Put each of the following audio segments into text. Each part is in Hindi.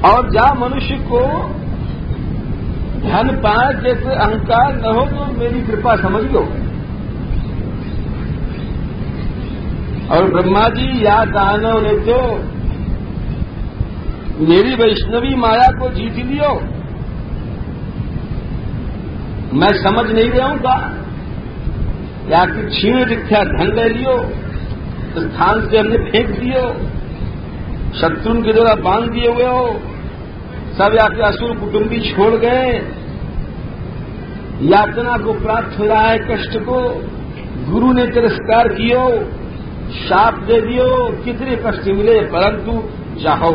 और जहां मनुष्य को धन पाए जैसे अहंकार न हो तो मेरी कृपा समझ लो। और ब्रह्मा जी या दानव ने तो मेरी वैष्णवी माया को जीत लियो, मैं समझ नहीं रहा हूं का, या कि क्षीण रिक्था धन ले लियो, स्थान से हमने फेंक दियो, शत्रुन के द्वारा बांध दिए हुए हो, सब याके असुर कुटुंबी छोड़ गए, यातना को प्राप्त हो रहा है, कष्ट को गुरु ने तिरस्कार कियो, शाप दे दियो, कितने कष्ट मिले, परंतु जहो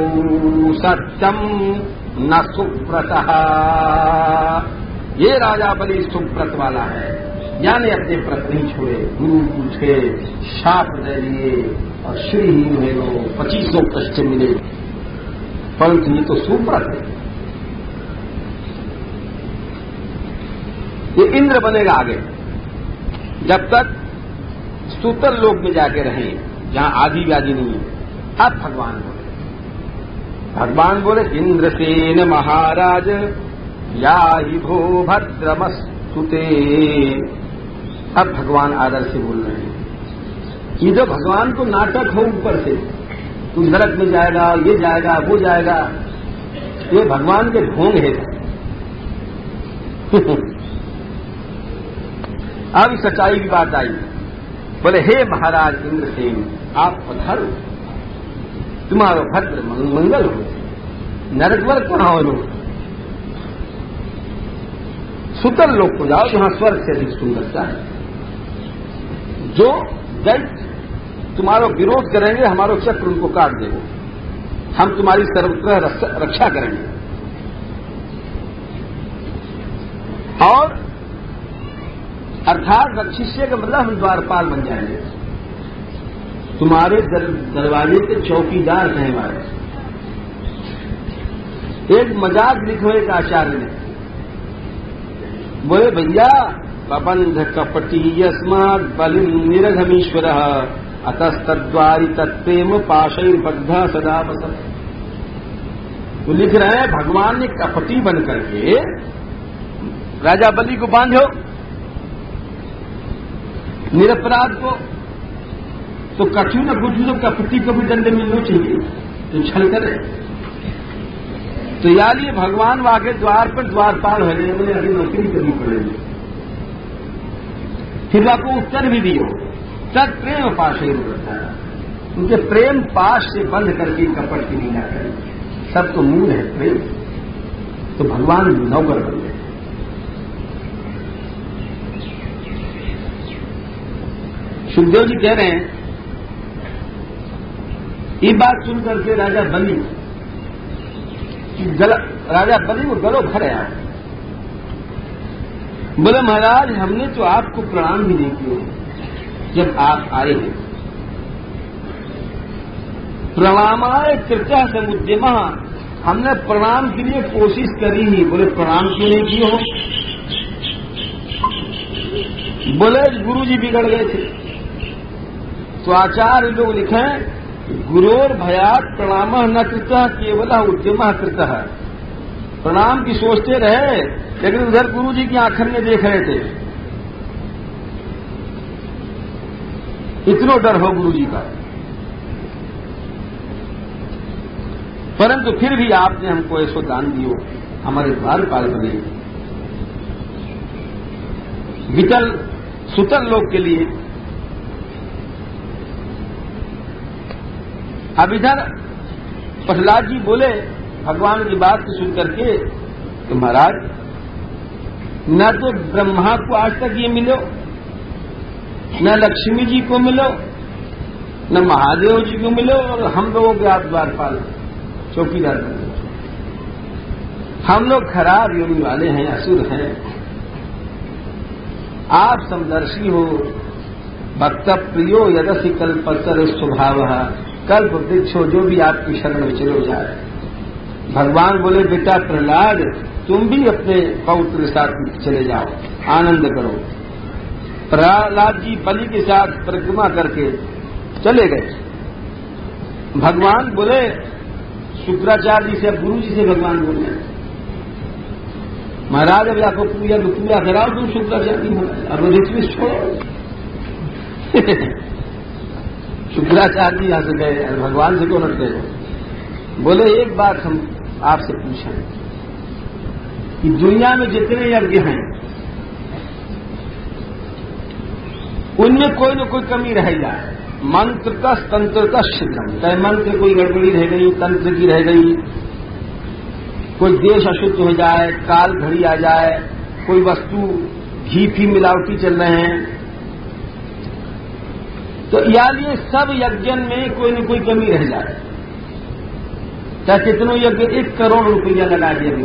सत्यम न सुव्रतः, ये राजा बलि सुव्रत वाला है, यानी अपने व्रत नहीं छोड़े, गुरु पूछे, शाप दे दिए और श्रीहीन हुए लोग, 2500 कष्ट मिले, परंतु ये तो सुव्रत है। ये इंद्र बनेगा आगे, जब तक सूतर लोक में जाके रहे, जहां आदि व्याधि नहीं है। अब भगवान बोले इंद्रसेन महाराज या ही भो भद्रमस्तुते। अब भगवान आदर से बोल रहे हैं। ये जो भगवान को नाटक हो ऊपर से, तू नरक में जाएगा, ये जाएगा, वो जाएगा, ये भगवान के ढोंग है। अब सच्चाई की बात आई, बोले हे महाराज इंद्रसेन, आप पधारो, तुम्हारा भद्र मंगल हो, नरकवर कहां हो लोग, सुतर लोग को जाओ जहां स्वर्ग से अधिक सुंदरता है। जो दैत्य तुम्हारा विरोध करेंगे, हमारो चक्र उनको काट देंगे, हम तुम्हारी सर्वत्र रक्षा करेंगे। और अर्थात रक्षिष्य का मतलब हम द्वारपाल बन जाएंगे, तुम्हारे दरवाजे के चौकीदार रहने वाले। एक मजाक लिखो एक आचार्य ने, बोले भैया प्रबंध कपटी यस्मात् बलिं निरघमीश्वर अतस्तद्वारि तत्प्रेम पाशैर्बद्ध सदा वसत्। वो लिख रहे हैं भगवान ने कपटी बन करके राजा बलि को बांधो, निरपराध को, तो कठिन न कुछ तो कपटी को भी दंड मिलना चाहिए, तो छल करे। तो यार ये भगवान वाके द्वार पर द्वारपाल हो गए, मुझे अभी नौकरी करनी पड़ेगी। फिर आपको उत्तर भी दियो, तत् प्रेम पाश है, उनके प्रेम पाश से बंध करके कपट की लीला करें, सब तो मूल है प्रेम। तो भगवान नौकर बन गए। सुखदेव जी कह रहे हैं, ये बात सुन करके राजा बलि को गलो भर आया। बोले महाराज हमने तो आपको प्रणाम भी नहीं किए जब आप आए हैं। प्रणामाय कृत्य समुद्यम, हमने प्रणाम के लिए कोशिश करी ही। बोले प्रणाम क्यों नहीं किए हो? बोले गुरु जी बिगड़ गए थे। तो आचार्य लोग लिखे गुरोर भयात प्रणाम न कृतः केवल उद्यम कृतः। प्रणाम की सोचते रहे, लेकिन उधर गुरु जी की आंखन में देख रहे थे। इतना डर हो गुरु जी का, परंतु फिर भी आपने हमको ऐसो दान दियो, हमारे द्वारपाल बने, वितल सुतल लोग के लिए। अब इधर प्रहलाद जी बोले भगवान की बात सुन करके कि महाराज न तो ब्रह्मा को आज तक ये मिलो, न लक्ष्मी जी को मिलो, न महादेव जी को मिलो, और हम लोगों के आप द्वारपाल चौकीदार बने। हम लोग खराब योनि वाले हैं, असुर हैं, आप समदर्शी हो। भक्त प्रियो यदसि कल्पतर स्वभाव, कल्प वृक्ष हो, जो भी आपकी शरण में चलो जाए। भगवान बोले बेटा प्रहलाद तुम भी अपने पौत्र के साथ चले जाओ, आनंद करो। प्रहलाद जी बलि के साथ परिक्रमा करके चले गए। भगवान बोले शुक्राचार्य जी से, अब गुरु जी से भगवान बोल रहे हैं, महाराज अब आपको पूजा कराओ तुम शुक्राचार्य जी महाराज, अब ऋत्विज छोड़ो। शुक्राचार्य जी यहां से गए, भगवान से क्यों लड़ते गए? बोले एक बात हम आपसे पूछें कि दुनिया में जितने यज्ञ हैं उनमें कोई न कोई कमी रह जाए, मंत्र का तंत्र का शिखम, चाहे मंत्र कोई गड़बड़ी रह गई, तंत्र की रह गई, कोई देश अशुद्ध हो जाए, काल घड़ी आ जाए, कोई वस्तु घी फी मिलावटी चल रहे हैं, तो यार ये सब यज्ञ में कोई न कोई कमी रह जाए, चाहे कितनों यज्ञ 1 करोड़ रुपया लगा दिया भी,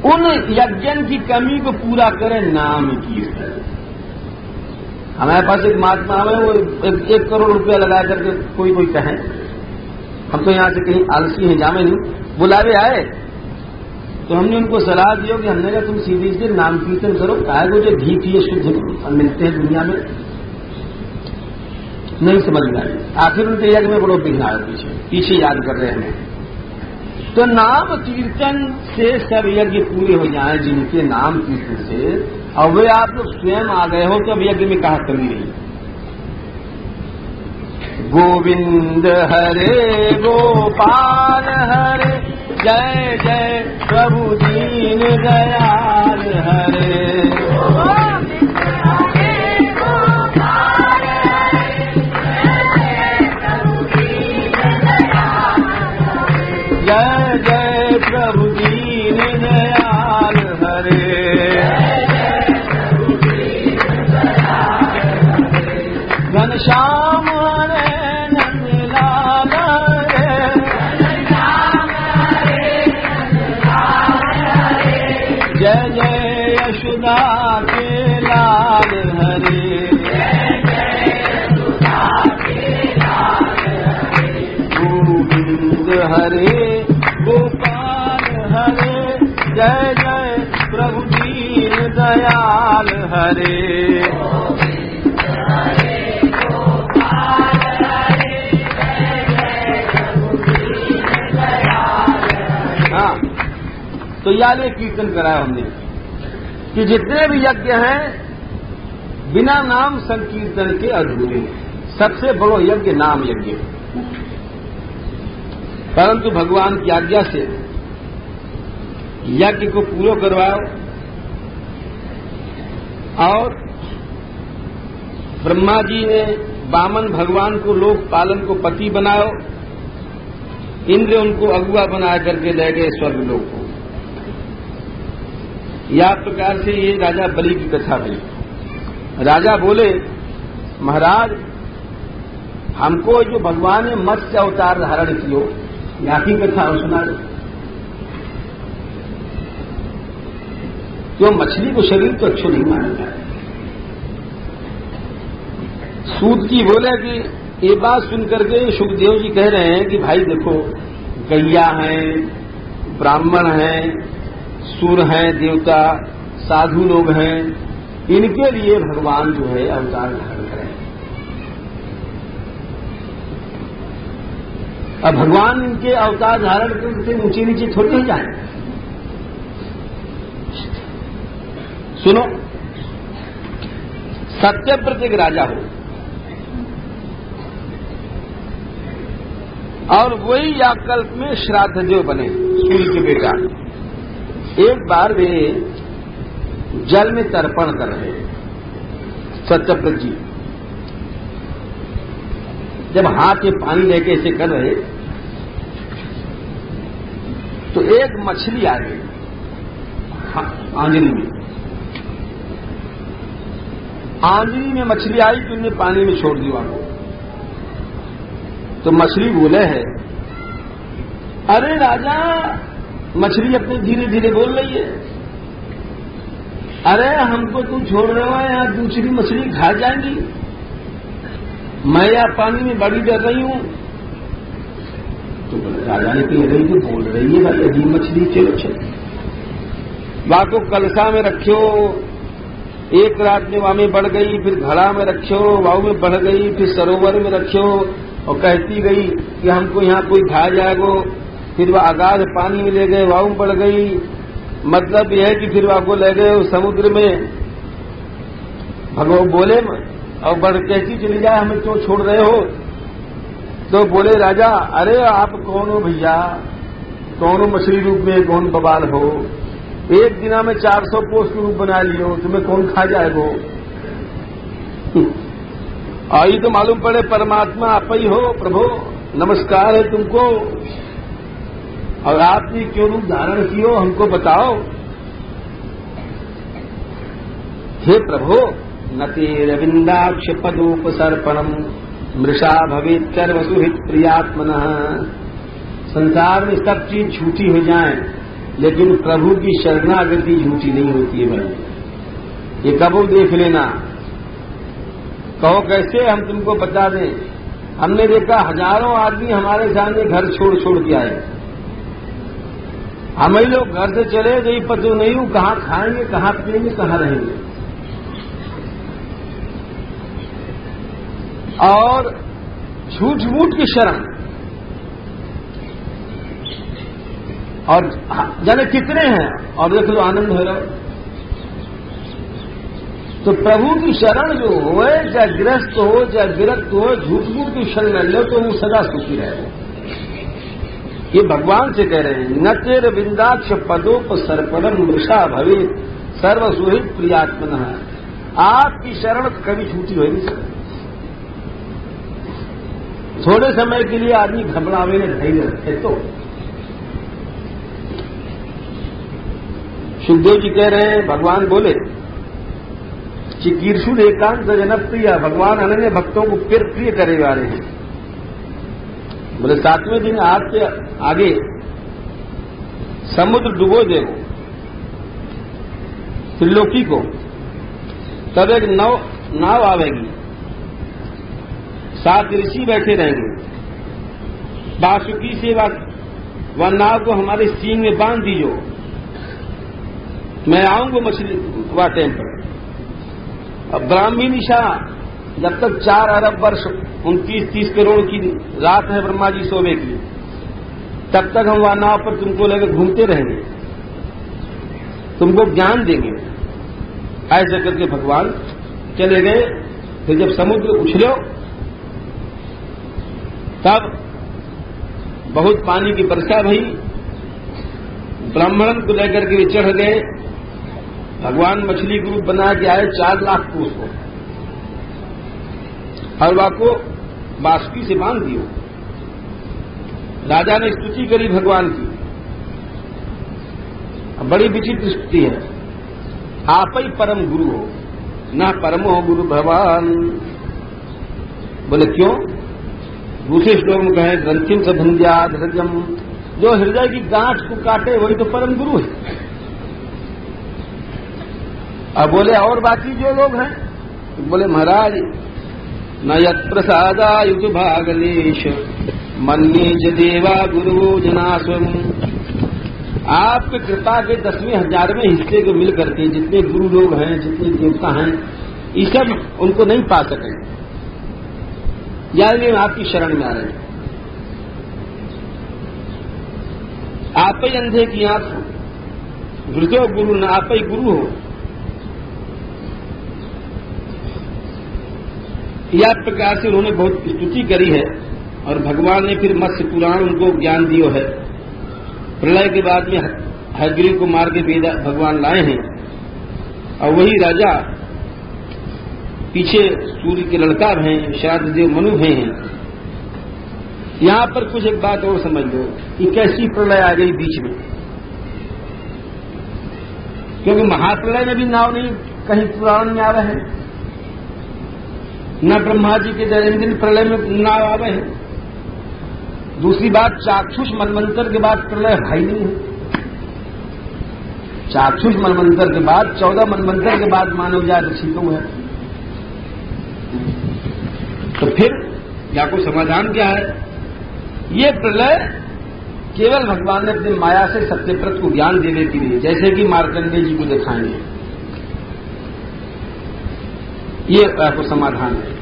उन यज्ञ की कमी को पूरा करें नाम कीर्तन। हमारे पास एक महात्मा है, वो 1 करोड़ रुपया लगा करके कोई कहे, हम तो यहां से कहीं आलसी हैं, जामे नहीं, बुलावे आए तो हमने उनको सलाह दी कि हमने कहा तुम सीधे से नाम कीर्तन करो, कहा को जो घी पिए शुद्ध मिलते हैं दुनिया में, नहीं समझ में आई। आखिर उनके यज्ञ में बड़ो विघ्न आया, पीछे याद कर रहे हैं। तो नाम कीर्तन से सब यज्ञ पूरे हो जाएं, जिनके नाम कीर्तन से, और वे आप लोग स्वयं आ गए हो तो अब यज्ञ में कहा कमी रही। गोविंद हरे गोपाल हरे, जय जय प्रभु दीन दयाल हरे। जय जय प्रभु दीन दयाल हरे। घनश्याम हरे नंदलाल हरे, जय जय यशोदा के लाल हरे। गोविंद हरे गोपाल हरे, जय जय प्रभु दीन दयाल हरे। हाँ, तो याले कीर्तन कराया हमने कि जितने भी यज्ञ हैं बिना नाम संकीर्तन के अधूरे। सबसे बड़ो यज्ञ नाम यज्ञ, परंतु भगवान की आज्ञा से यज्ञ को पूरा करवाओ और ब्रह्मा जी ने वामन भगवान को लोक पालन को पति बनाओ, इंद्र उनको अगुआ बना करके ले गए स्वर्ग लोक को। या प्रकार से ये राजा बलि की कथा हुई। राजा बोले महाराज हमको जो भगवान ने मत्स्य अवतार धारण कियो, यहाँ की कथा सुना दो। क्यों मछली को शरीर तो अच्छो नहीं माना जाए। सूत जी बोले कि ये बात सुनकर के सुखदेव जी कह रहे हैं कि भाई देखो गैया हैं, ब्राह्मण हैं, सुर हैं, देवता साधु लोग हैं, इनके लिए भगवान जो है अवतार धारण करें। अब भगवान इनके अवतार धारण करके ऊंचे नीचे थोड़ी ही जाए। सुनो, सत्यव्रत एक राजा हो और वही याकल्प में श्राद्धदेव बने, सूर्य के बेटा। एक बार वे जल में तर्पण कर रहे सत्यव्रत जी, जब हाथ में पानी लेके ऐसे कर रहे तो एक मछली आ गई आंजली में। आंजली में मछली आई तो उन्हें पानी में छोड़ दिया। तो मछली बोले है, अरे राजा, मछली अपने धीरे धीरे बोल रही है, अरे हमको तुम छोड़ रहे हो, यहां दूसरी मछली खा जाएंगी, मैं यहां पानी में बड़ी डर रही हूं। तो राजा ने कह रही जो बोल रही है भाई अजीब मछली, चलो चलो वहां को कलसा में रखो। एक रात में वहां में बढ़ गई, फिर घड़ा में रखो, वाव में बढ़ गई, फिर सरोवर में रखो, और कहती गई कि हमको यहाँ कोई खा जाएगो। फिर वह अगाध पानी में ले गए, वाऊ पड़ गई। मतलब यह है कि फिर आपको ले गए उस समुद्र में। भगवान बोले और बढ़ कैसी चली जाए, हमें क्यों छोड़ रहे हो? तो बोले राजा, अरे आप कौन हो भैया, कौन हो मछली रूप में, कौन बवाल हो? एक दिना में 400 कोस के रूप बना लियो, तुम्हें कौन खा जाएगो? आई तो मालूम पड़े परमात्मा आप ही हो। प्रभु नमस्कार है तुमको, और आपने क्यों रूप धारण कियो हमको बताओ। हे प्रभु, नतेरविंदाक्ष पदोपसर्पणम मृषा भवेत कर्वसुहित प्रियात्मनः। संसार में सब चीज झूठी हो जाए, लेकिन प्रभु की शरणागति झूठी नहीं होती है भाई। ये कबूल देख लेना। कहो कैसे, हम तुमको बता दें। हमने देखा हजारों आदमी हमारे सामने घर छोड़ छोड़ के आए। हम ही लोग घर से चले गई, पता नहीं हूं कहां खाएंगे, कहां पिएंगे, कहां रहेंगे। और झूठ मूठ की शरण, और जाने कितने हैं, और देख लो आनंद हो रहा। तो प्रभु की शरण जो हो, चाहे गृहस्थ हो चाहे विरक्त हो, झूठ मूठ की शरण ले लो तो वो सदा सुखी रहे। ये भगवान से कह रहे हैं, न तेर विंदाक्ष पदोप सर्पणम मृषा भवे सर्वसुहित प्रियात्मनः। आपकी शरण कभी झूठी हो नहीं सकती। थोड़े समय के लिए आदमी घबरावे में धैर्य रखे तो। सुखदेव जी कह रहे हैं, भगवान बोले चिकीर्षुर एकांत जनप्रिय, भगवान अनन्य भक्तों को प्रिय करे वाले हैं। बोले 7वें दिन आपके आगे समुद्र डुबो दे त्रिलोकी को, तब एक नाव आवेगी, 7 ऋषि बैठे रहेंगे। बासुकी से वह नाव को हमारे सींग में बांध दीजो, मैं आऊंगा मछली वाटे पर। अब ब्राह्मी निशा, जब तक 4 अरब वर्ष 29-30 करोड़ की रात है ब्रह्मा जी सोवे की, तब तक हम वहां नाव पर तुमको लेकर घूमते रहेंगे, तुमको ज्ञान देंगे। ऐसे करके भगवान चले गए। फिर जब समुद्र उछलो, तब बहुत पानी की वर्षा भई। ब्राह्मण को लेकर के वे चढ़ गए। भगवान मछली के रूप बना के आए, 4 लाख कोस को, हलवा को बासुकी से बांध दियो। राजा ने स्तुति करी भगवान की, बड़ी विचित्र स्तुति है। आप ही परम गुरु हो, न परमो गुरु भगवान। बोले क्यों? दूसरे श्लोक में कहे ग्रंथिम से भंध्याद हृदयम, जो हृदय की गांठ को काटे वही तो परम गुरु है। अब बोले और बाकी जो लोग हैं, बोले महाराज न यत् प्रसादायुत भागलेश मन्ये च देवा गुरु जनास्वम। आपके कृपा के 10वें 1000वें हिस्से को मिल करके जितने गुरु लोग हैं, जितने देवता हैं, ये सब उनको नहीं पा सके। यानी आपकी शरण में आ रहे हैं। आप ही अंधे की आंख हो, वृद्धो गुरु न आप ही गुरु हो। यह प्रकार से उन्होंने बहुत स्तुति करी है। और भगवान ने फिर मत्स्य पुराण उनको ज्ञान दियो है। प्रलय के बाद में हयग्रीव को मार के भगवान लाए हैं, और वही राजा पीछे सूर्य के लड़का हैं, श्राद्ध देव मनु हैं। यहां पर कुछ एक बात और समझ लो कि कैसी प्रलय आ गई बीच में, क्योंकि महाप्रलय में भी नाव नहीं कहीं पुराण में आ रहे हैं, न ब्रह्मा जी के दैनंदिन प्रलय में नाव आ रहे हैं। दूसरी बात, चाक्षुष मनवंतर के बाद प्रलय भाई नहीं है। चाक्षुष मनवंतर के बाद 14 मनवंतर के बाद मानव जाति शीतु है। तो फिर या को समाधान क्या है? ये प्रलय केवल भगवान ने अपनी माया से सत्यव्रत को ज्ञान देने के लिए, जैसे कि मार्कंडेय जी को दिखाएंगे, ये आपको समाधान है।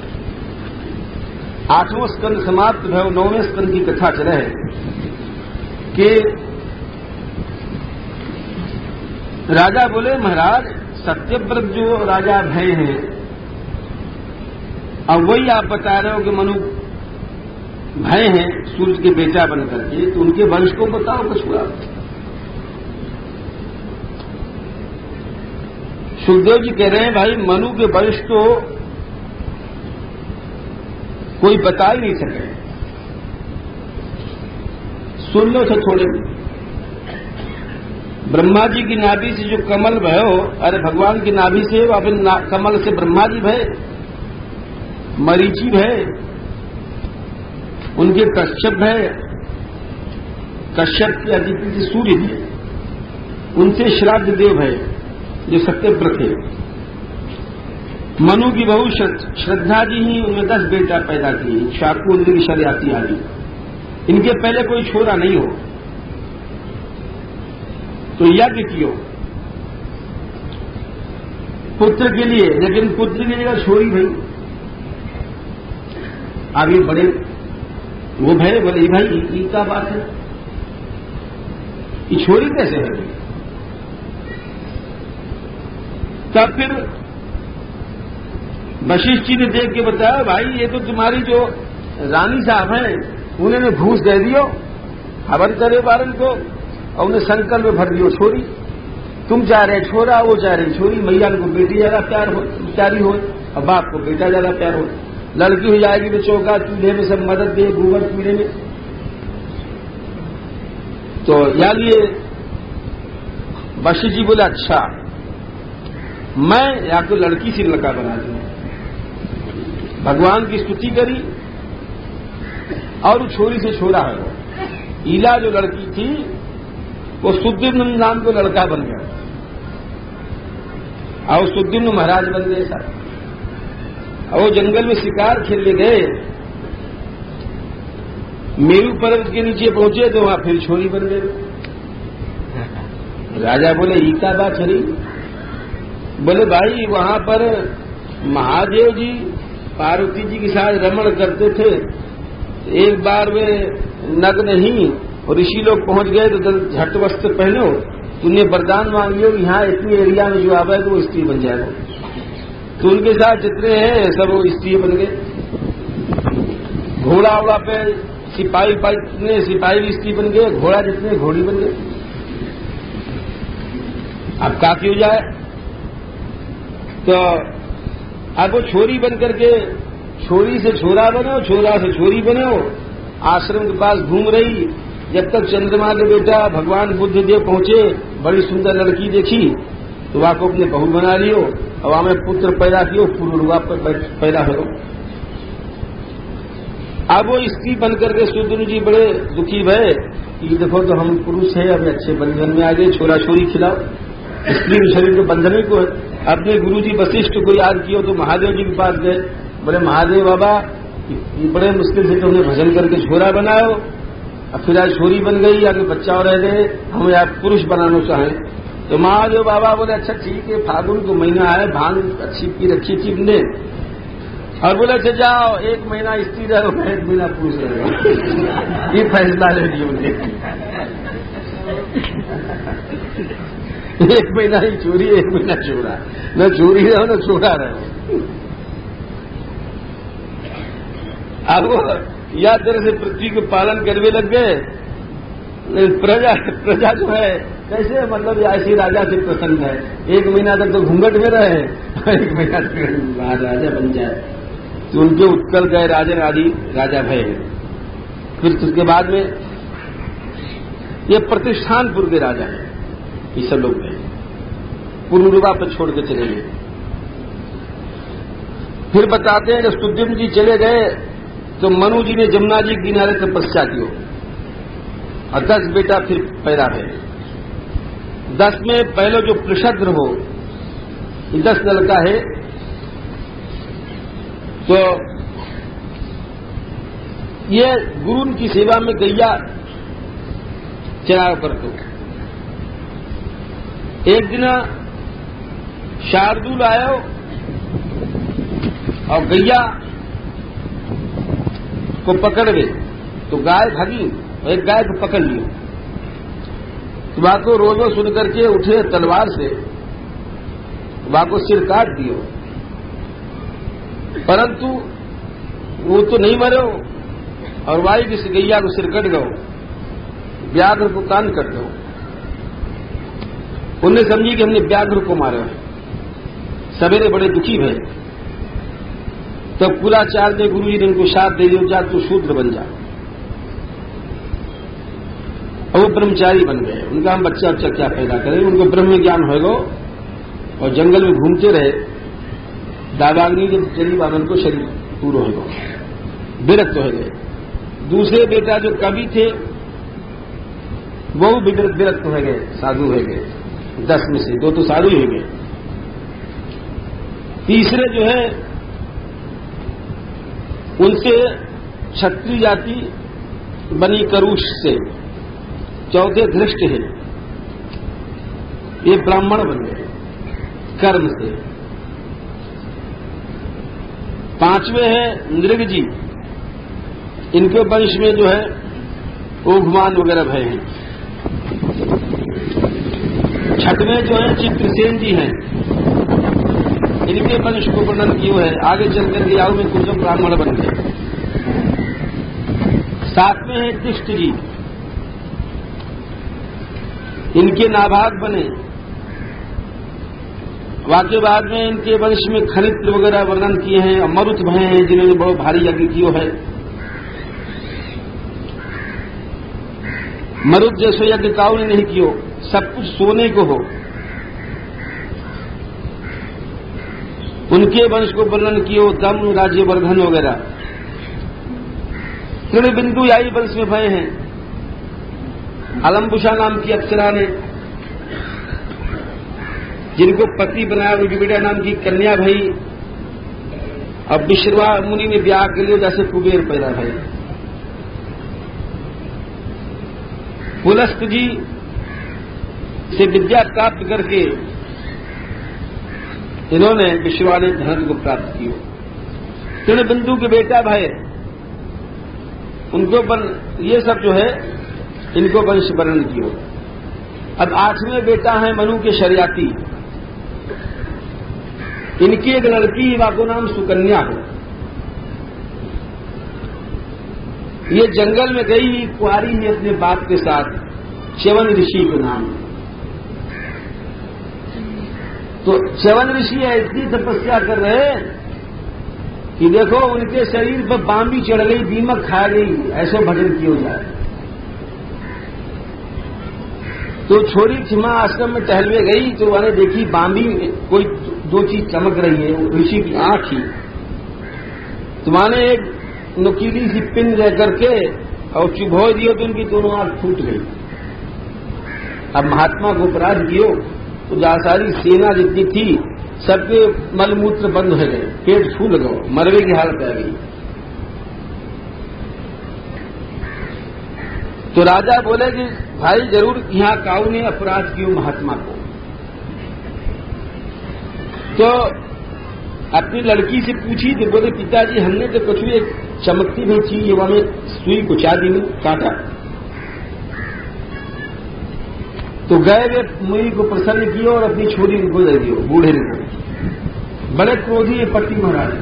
8वां स्कंद समाप्त भयो, 9वें स्कंद की कथा चले है कि राजा बोले महाराज सत्यव्रत जो राजा भय हैं, अब वही आप बता रहे हो कि मनु भय हैं सूर्य के बेटा बन करके, तो उनके वंश को बताओ कछुआ। सुखदेव जी कह रहे हैं भाई मनु के वंश तो कोई बता ही नहीं सके, सुन लो तो थोड़े। ब्रह्मा जी की नाभि से जो कमल भयो, अरे भगवान की नाभि से कमल से ब्रह्मा जी भय, मरीचि भय, उनके कश्यप भय, कश्यप की अदिति से सूर्य भय, उनसे श्राद्ध देव भय जो सत्यव्रत है। मनु की बहू श्रद्धा जी ही उनमें 10 बेटा पैदा किए, शाकुंतली शर्याती आदि। इनके पहले कोई छोरा नहीं हो तो यज्ञ कियो पुत्र के लिए, लेकिन पुत्र की जगह छोरी भई। आगे बड़े वो भय बोले भाई ये क्या बात है, ये छोरी कैसे है। तब फिर वशिष्ठ जी ने देख के बताया भाई ये तो तुम्हारी जो रानी साहब हैं उन्होंने घूस दे दियो, हवन करे बारन को, और उन्हें संकल्प में भर दियो छोरी। तुम चाह रहे छोरा, वो चाह रही छोरी। मैया को बेटी ज्यादा प्यारी हो और बाप को बेटा ज्यादा प्यार हो। लड़की हो जाएगी तो चौका चूल्हे में सब मदद दे, गोबर पीने में। तो या लिए वशिष्ठ जी बोले अच्छा मैं या तो लड़की से लड़का बना दूं। भगवान की स्तुति करी और छोरी से छोरा है। ईला जो लड़की थी वो सुद्युम्न नाम को लड़का बन गया और सुद्युम्न महाराज बन गए साहब। और वो जंगल में शिकार खेलने गए, मेरू पर्वत के नीचे पहुंचे तो वहां फिर छोरी बन गए। राजा बोले ईका बात हरी। बोले भाई वहां पर महादेव जी पार्वती जी के साथ रमण करते थे। एक बार वे नग्न ही और ऋषि लोग पहुंच गए तो झट वस्त्र पहनो, तुमने वरदान मांग लियो यहाँ इतनी एरिया में जो आवे तो वो स्त्री बन जाएगा। तो उनके साथ जितने हैं सब वो स्त्री बन गए। घोड़ा उड़ा पे सिपाही जितने सिपाही भी स्त्री बन गए, घोड़ा जितने घोड़ी बन गए। अब का क्यों जाए। तो अब वो छोरी बन करके छोरी से छोरा बनो, छोरा से छोरी बनो, आश्रम के पास घूम रही। जब तक चंद्रमा के बेटा भगवान बुद्ध देव पहुंचे, बड़ी सुंदर लड़की देखी तो वहां को अपने बहू बना लियो और वहां में पुत्र पैदा कियो, पूर्वा पर पैदा हो। अब वो स्त्री बन करके सुदुन जी बड़े दुखी भय कि देखो तो हम पुरुष है, अब अच्छे बंधन में आ गए, छोरा छोरी खिलाओ। स्त्री शरीर के बंधन में को है। अपने गुरु जी वशिष्ठ को याद किया तो महादेव जी के पास गए। बोले महादेव बाबा ये बड़े मुश्किल से तुमने भजन करके छोरा बनाओ, अब फिर आज छोरी बन गई, आगे बच्चा और रह गए, हम आप पुरुष बनाना चाहें। तो महादेव बाबा बोले अच्छा ठीक है, फागुन को महीना है, भांग अच्छी पी रखी थी हमने। और बोले अच्छा जाओ 1 महीना स्त्री रहो, 1 महीना पुरुष रहो। ये फैसला ले लिया उन्हें। 1 महीना ही चोरी, 1 महीना छोड़ा। न चोरी रहो न छोड़ा रहो। अब या तरह से पृथ्वी को पालन करने लग गए। प्रजा जो है कैसे मतलब ऐसी राजा से प्रसन्न है। 1 महीना तक तो घूंघट में रहे, 1 महीना तक राजा बन जाए। तो उनके उत्कल गए राजा आदि राजा भय। फिर उसके बाद में ये प्रतिष्ठानपुर के राजा हैं, ये सब लोग गए, पूर्णुवा पर छोड़ के चले गए। फिर बताते हैं जब सुद्युम्न जी चले गए तो मनु जी ने जमुना जी किनारे तपस्या की और 10 बेटा फिर पैदा हुए। 10 में पहले जो पृषद्र हो, 10 लड़का है। तो ये गुरु की सेवा में गैया चरा करते। एक दिन शार्दूल आयो और गैया को पकड़ गए तो गाय भागी और एक गाय को पकड़ लिया। तो वहां को रोजो सुन करके उठे तलवार से, वहां को सिर काट दियो, परंतु वो तो नहीं मरे और वाई किसी गैया को सिर कट गयो, व्याघ्र को कान कट गयो। उन्हें समझी कि हमने व्याघ्र को मारा है। सवेरे बड़े दुखी भय। तो कुलाचार्य ने गुरु जी ने उनको शाप दे दिया, जा तू शूद्र बन जा। और वो ब्रह्मचारी बन गए। उनका हम बच्चा बच्चा क्या पैदा करें, उनको ब्रह्म ज्ञान होगा और जंगल में घूमते रहे। दादाग्नि जब चली बाबन को शरीर पूरा होगा, विरक्त हो गए। दूसरे बेटा जो कवि थे वो विरक्त हो गए, साधु हो गए। 10 में से 2 तो साधु ही हो गए। तीसरे जो है उनसे क्षत्रिय जाति बनी करुष से। चौथे धृष्ट है, ये ब्राह्मण बन गए कर्म से। 5वें हैं नृग जी, इनके वंश में जो है ओघमान वगैरह भय हैं। 6वें जो है चित्रसेन जी हैं, इनके वंश को वर्णन किया है। आगे चलकर के आओ में कुछ ब्राह्मण बन गए। 7वें हैं तिष्ठ जी, इनके नाभाग बने। वाक्य बाद में इनके वंश में खनित्र वगैरह वर्णन किए हैं। और मरुत भय हैं जिन्होंने बहुत भारी यज्ञ किया है। मरुत जैसे यज्ञ काऊ ने नहीं कियो, सब कुछ सोने को हो। उनके वंश को वर्णन कियो, दम राज्यवर्धन वगैरह। तृणबिंदु याई वंश में भय हैं। अलम्बुषा नाम की अप्सरा ने, जिनको पति बनाया, विविधा नाम की कन्या भई। अब विश्रवा मुनि ने ब्याह के लिए जैसे कुबेर पैदा भई। पुलस्त जी से विद्या प्राप्त करके इन्होंने विश्रवा ने धन को प्राप्त किया। तृणबिंदु के बेटा भय, उनको ये सब जो है इनको वंश वर्णन किया। अब 8वें बेटा है मनु के शर्याती। इनकी एक लड़की, वाको नाम सुकन्या हो। ये जंगल में गई कुआरी है अपने बाप के साथ, च्यवन ऋषि के नाम। तो च्यवन ऋषि ऐसी तपस्या कर रहे कि देखो उनके शरीर पर बांबी चढ़ गई, दीमक खा गई, ऐसे भजन किया जाए। तो छोरी छिमा आश्रम में टहलवे गई तो उन्होंने देखी बांबी कोई 2 चीज चमक रही है। ऋषि की आंख ही। तुम्हारे एक नुकीली सी पिन रह करके और चुभो दियो तो उनकी दोनों आंख फूट गई। अब महात्मा को अपराध कियो तो जासारी सेना जितनी थी सबके मलमूत्र बंद हो गए, पेट फूल गए, मरवे की हालत आ गई। तो राजा बोले कि भाई जरूर यहाँ काऊ ने अपराध किया महात्मा को। तो अपनी लड़की से पूछी तो बोले पिताजी हमने तो कुछ एक चमकती हुई चीज युवा में सुई कुचा दी में काटा। तो गए वे मुनि को प्रसन्न किया और अपनी छोरी को दे दियो बूढ़े ने। बड़े क्रोधी पट्टी महाराज,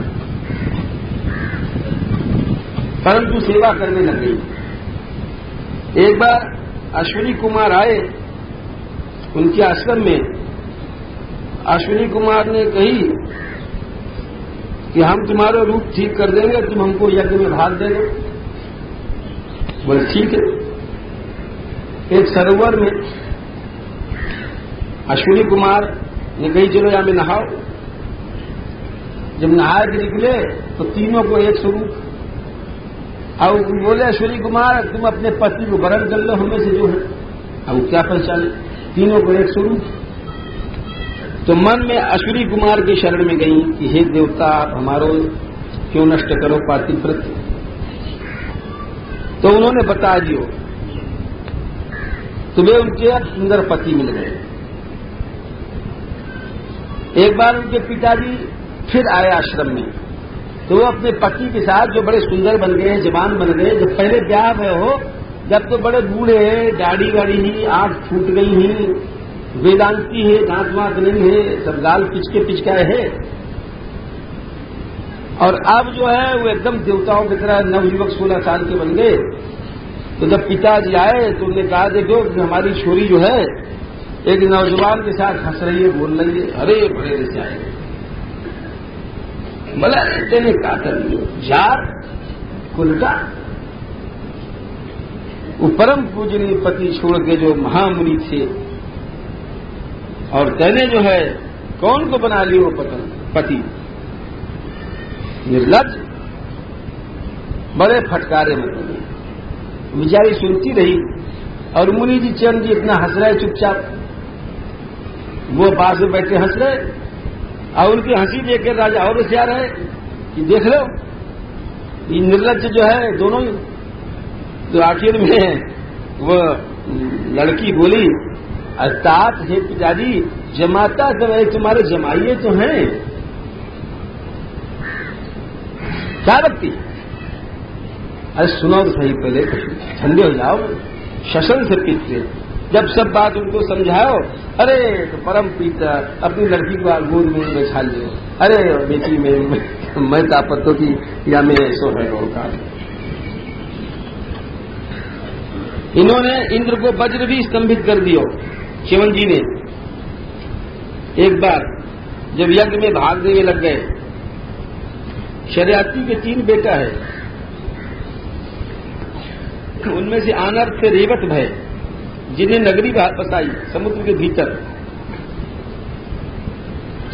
परंतु सेवा करने लग गई। एक बार अश्विनी कुमार आए उनके आश्रम में। अश्विनी कुमार ने कही कि हम तुम्हारा रूप ठीक कर देंगे, तुम हमको यज्ञ में भाग दे दो। बोले ठीक है। एक सरोवर में अश्विनी कुमार ने कही चलो यहां में नहाओ। जब नहा के निकले तो तीनों को एक स्वरूप। और बोले अश्विनी कुमार तुम अपने पति को वरण कर लो हमें से जो है। अब क्या पहचाने, तीनों को एक स्वरूप। तो मन में अश्विनी कुमार की शरण में गई कि हे देवता आप हमारो क्यों नष्ट करो पातिव्रत्य। तो उन्होंने बता दियो। तो वे उनके सुंदर पति मिल गए। एक बार उनके पिताजी फिर आए आश्रम में। तो वो अपने पति के साथ जो बड़े सुंदर बन गए, जवान बन गए, जब पहले ब्याह हुए हो जब तो बड़े बूढ़े हैं, दाढ़ी वाड़ी ही, आंख फूट गई ही, वेदांती है, दांत वांत नहीं है, सब गाल पिचकाए है। और अब जो है वो एकदम देवताओं की तरह नवयुवक 16 साल के बन गए। तो जब पिताजी आए तो उन्होंने कहा, देखो हमारी छोरी जो है एक नौजवान के साथ हंस रही है, बोल रही है। अरे बड़े से आए, बोला तेने कहा कर लियो जार कुलटा। वो परम पूजनीय पति छोड़ के जो महामुनि थे, और तेने जो है कौन को बना लियो पति, निर्लज्ज। बड़े फटकारे में बेचारी सुनती रही, और मुनि जी चंद जी इतना हंस रहे चुपचाप, वो पास में बैठे हंस रहे, और उनकी हंसी देखकर राजा और होशियार है कि देख लो ये निर्लज्ज जो है दोनों ही। तो आखिर में वो लड़की बोली, अर्थात हे पिताजी जमाता तो तुम्हारे जमाइए तो हैं, क्या रखती। अरे सुनो तो सही, पहले ठंडे हो जाओ, शशन से पीते। जब सब बात उनको समझाओ, अरे तो परम पिता अपनी लड़की को गोद में बैठा लियो, अरे बेटी में मैं तापत्तो की या मैं ऐसो है का। इन्होंने इंद्र को वज्र भी स्तंभित कर दियो। शिवन जी ने एक बार जब यज्ञ में भाग देने लग गए, शर्याती के 3 बेटा है, उनमें से आनर्थ से रेवत भय, जिन्हें नगरी बसाई समुद्र के भीतर।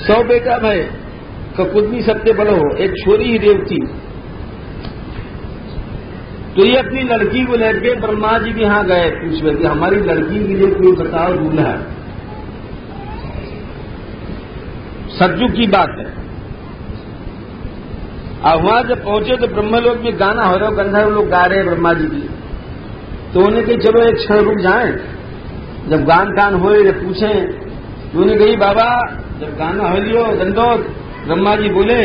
100 बेटा भय, ककुदमी सबसे बड़ो हो, एक छोरी ही रेवती। तो ये अपनी लड़की को लेकर ब्रह्मा जी के यहां गए, पूछे कि हमारी लड़की के लिए कोई बताओ दूल्हा। सतयुग की बात है। अब वहां जब पहुंचे तो ब्रह्मलोक में गाना हो रहा, गंधर्व लोग गा रहे हैं ब्रह्मा जी की। तो उन्हें कही चलो एक क्षण रुक जाएं, जब गान कान हो जब पूछें। तो उन्हें कही बाबा जब गाना हो लियो दंडोत। ब्रह्मा जी बोले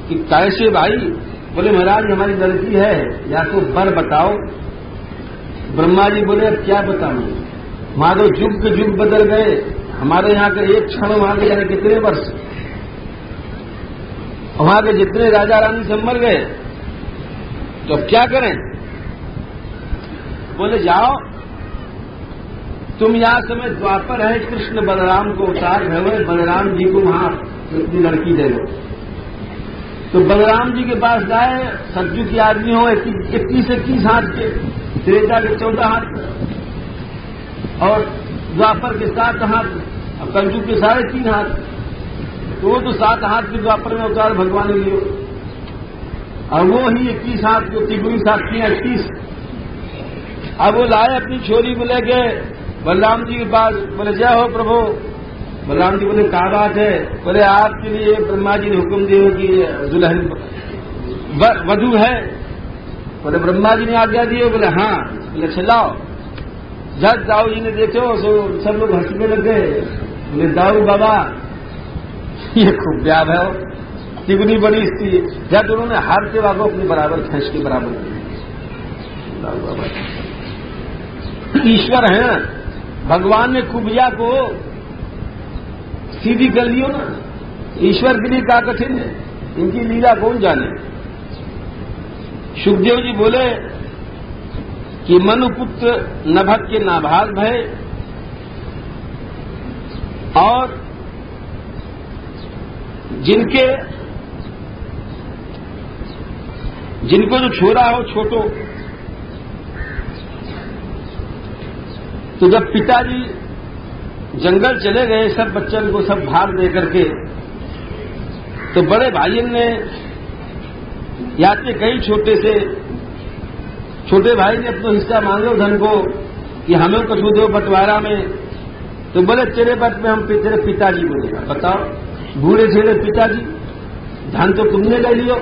कि कैसे भाई? बोले महाराज हमारी लड़की है, या तो बर बताओ। ब्रह्मा जी बोले अब क्या बताऊं, वहां तो युग के युग बदल गए, हमारे यहाँ के एक क्षण वहां के जाने कितने वर्ष, वहां के जितने राजा रानी सब मर गए, तो अब क्या करें? बोले जाओ तुम यहाँ समय द्वापर है, कृष्ण बलराम को उतार भय, बलराम जी को वहां अपनी लड़की दे दो। तो बलराम जी के पास जाए, सज्जू की आदमी हो, 21 हाथ के, त्रेता के 14 हाथ, और द्वापर के 7 हाथ, और कलयुग के 3.5 हाथ। तो वो तो 7 हाथ के द्वापर में उतार भगवान ने लियो, और वो ही 21 हाथ जो तिगुनी 7 38। अब वो लाए अपनी छोरी को लेके बलराम जी के पास, बोले जय हो प्रभु। बलराम जी बोले क्या बात है? बोले आपके लिए ब्रह्मा जी ने हुक्म दिया कि दुल्हन वधू है। बोले ब्रह्मा जी ने आज्ञा दी? बोले हाँ। बोले चलाओ जब दाऊ जी ने देखो तो सब लोग हंसने लग गए। बोले दाऊ बाबा ये खूब ब्याह है, तिगुनी बड़ी थी। जब उन्होंने हार सेवा को अपने बराबर खींच के बराबर दाऊ बाबा ईश्वर है, भगवान ने कुबिया को सीधी कर लियो ना। ईश्वर के लिए क्या कठिन है, इनकी लीला कौन जाने। सुखदेव जी बोले कि मनुपुत्र नभक के नाभाग भय, और जिनको जो छोरा हो छोटो। तो जब पिताजी जंगल चले गए सब बच्चन को सब भाग दे करके, तो बड़े भाइयों ने यात्रा कई छोटे भाई ने अपना हिस्सा मांगो धन को कि हमें कुछ दो बंटवारा में। तो बोले तेरे बट में हम तेरे पिताजी बोलेगा। बताओ बूढ़े थे पिताजी, धन तो तुमने ले लियो।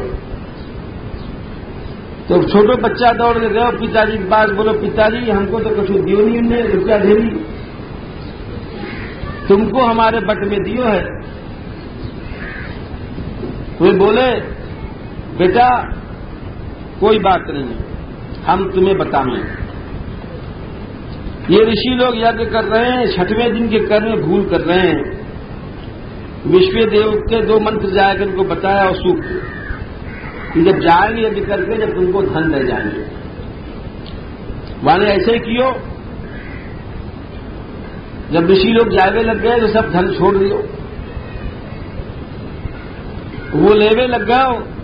तो छोटो बच्चा दौड़ के गए पिताजी के पास, बोलो पिताजी हमको तो कुछ दियो नहीं, उनने रुपया दे दी, तुमको हमारे बट में दियो है। वे बोले बेटा कोई बात नहीं, हम तुम्हें बताएं। ये ऋषि लोग यज्ञ कर रहे हैं, 6वें दिन के कर्म में भूल कर रहे हैं। विश्व देव के 2 मंत्र जाकर उनको बताया और सूक्त कि जब जाएंगे यज्ञ करके, जब तुमको धन दे जाएंगे। माने ऐसे ही कियो, जब ऋषि लोग जावे लग गए तो सब धन छोड़ दियो, वो लेवे लग गए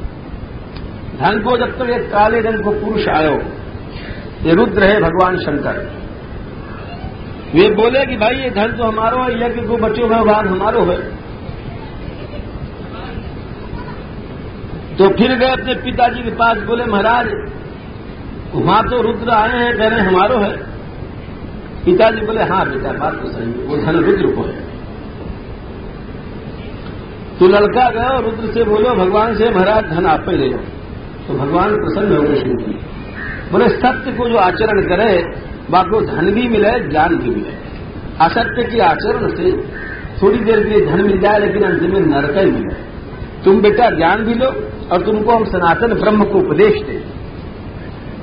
धन को। जब तक एक काले रंग को पुरुष आयो, ये रुद्र है भगवान शंकर, वे बोले कि भाई ये धन तो हमारो है, यज्ञ को बचो में भाग हमारो है। तो फिर गए अपने पिताजी के पास, बोले महाराज वहां तो रुद्र आए हैं, कह रहे हैं हमारो है। पिताजी बोले हाँ बेटा बात तो सही है, वो धन रुद्र को है। तो लड़का गया और रुद्र से बोलो भगवान से महाराज धन आप ही ले लो। तो भगवान प्रसन्न हो गए शुरू की, बोले सत्य को जो आचरण करे बाको धन भी मिले ज्ञान भी मिले। असत्य के आचरण से थोड़ी देर के लिए धन मिल जाए लेकिन अंत में नरक ही मिले। तुम बेटा ज्ञान भी लो और तुमको हम सनातन ब्रह्म को उपदेश दे।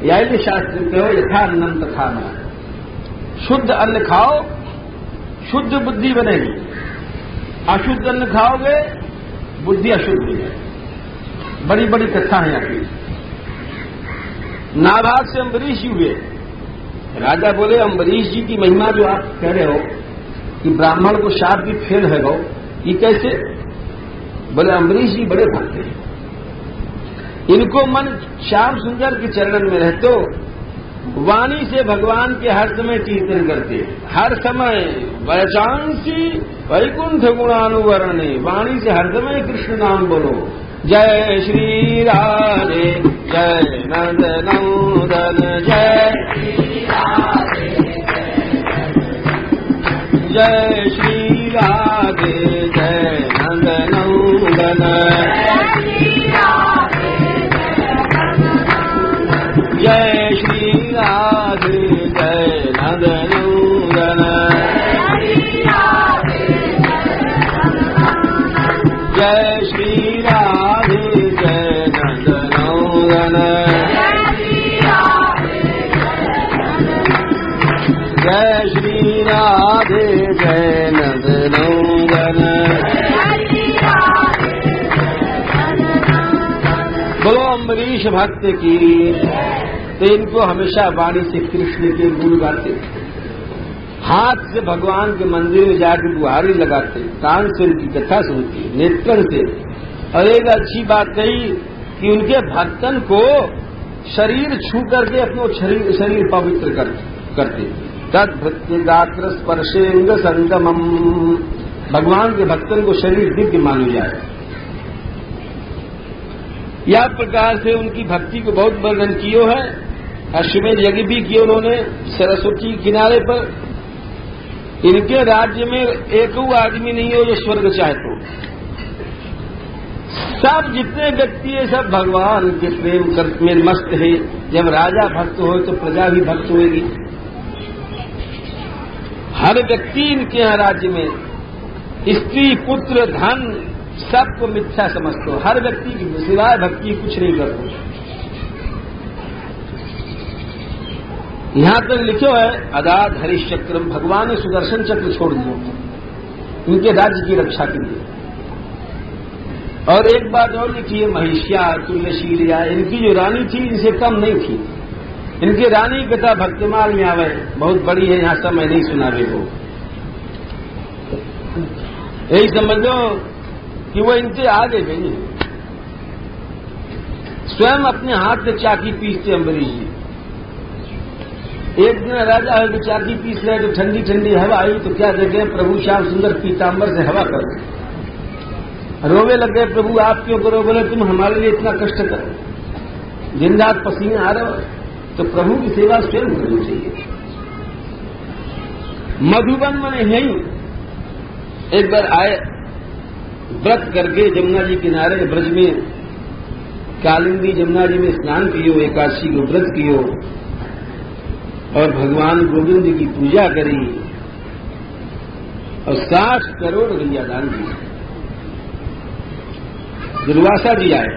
यही शास्त्र कहो यथा अन्नम तथा मन, शुद्ध अन्न खाओ शुद्ध बुद्धि बनेगी, अशुद्ध अन्न खाओगे बुद्धि अशुद्ध हो जाएगी। बड़ी बड़ी कथा है यहाँ की। नाभाग से अम्बरीश हुए, राजा बोले अम्बरीश जी की महिमा जो आप कह रहे हो कि ब्राह्मण को शाप भी फेल है गो, ये कैसे? बोले अम्बरीश जी बड़े भक्त हैं, इनको मन श्याम सुंदर के चरणन में रहते, वाणी से भगवान के हर समय कीर्तन करते, हर समय वैचांसी वैकुंठ गुणानुवरण, वाणी से हर समय कृष्ण नाम बोलो। जय श्री राधे जय नंद नंदन जय जय श्री राधे जय नंद नंदन जय श्री राधे जय नंद नंदन जय श्री राधे जय नंद नंदन जय श्री राधे जय नंद नंदन। बोलो अम्बरीश भक्त की। तो इनको हमेशा वाणी से कृष्ण के गुण गाते, हाथ से भगवान के मंदिर में जाकर बुहारी लगाते, कान से उनकी कथा सुनती, नेत्र से। और एक अच्छी बात कही कि उनके भक्तन को शरीर छू करके अपने शरीर पवित्र करते। तद भृत्य गात्र स्पर्शेंग संगमम, भगवान के भक्तन को शरीर दिव्य मालूम जाए। या प्रकार से उनकी भक्ति को बहुत वर्णन कियो है। अश्वमेध यज्ञ भी किए उन्होंने सरस्वती किनारे पर। इनके राज्य में एक आदमी नहीं हो जो स्वर्ग चाहते, सब जितने व्यक्ति है सब भगवान के प्रेम में मस्त है। जब राजा भक्त हो तो प्रजा भी भक्त होगी। हर व्यक्ति इनके यहाँ राज्य में स्त्री पुत्र धन सबको मिथ्या समझते हो, हर व्यक्ति की सिवाय भक्ति कुछ नहीं करते। यहां तक लिखो है अदाद हरिश चक्रम, भगवान ने सुदर्शन चक्र छोड़ दिया इनके राज्य की रक्षा के लिए। और एक बात और लिखी है महिष्या तुल्यशीलिया, इनकी जो रानी थी इनसे कम नहीं थी। इनकी रानी कथा भक्तिमाल में आवे, बहुत बड़ी है, यहां समय नहीं सुनावे को। यही समझ लो कि वो इनसे आगे गई, स्वयं अपने हाथ से चाकी पीसते अम्बरीश जी। एक दिन राजा है कि चाकी पीस रहे तो ठंडी ठंडी हवा आई तो क्या देखे प्रभु श्याम सुंदर पीताम्बर से हवा कर रोवे लग गए। प्रभु आप क्यों करो? बोले तुम हमारे लिए इतना कष्ट करो, दिन रात पसीने आ रहे हो, तो प्रभु की सेवा स्वयं करनी चाहिए। मधुबन मने यही एक बार आए व्रत करके जमुना जी किनारे ब्रज में कालिंदी जमुना जी में स्नान कियो, एकादशी को व्रत कियो और भगवान गोविंद की पूजा करी और 60 करोड़ रुपया दान दिया। दुर्वासा जी आए,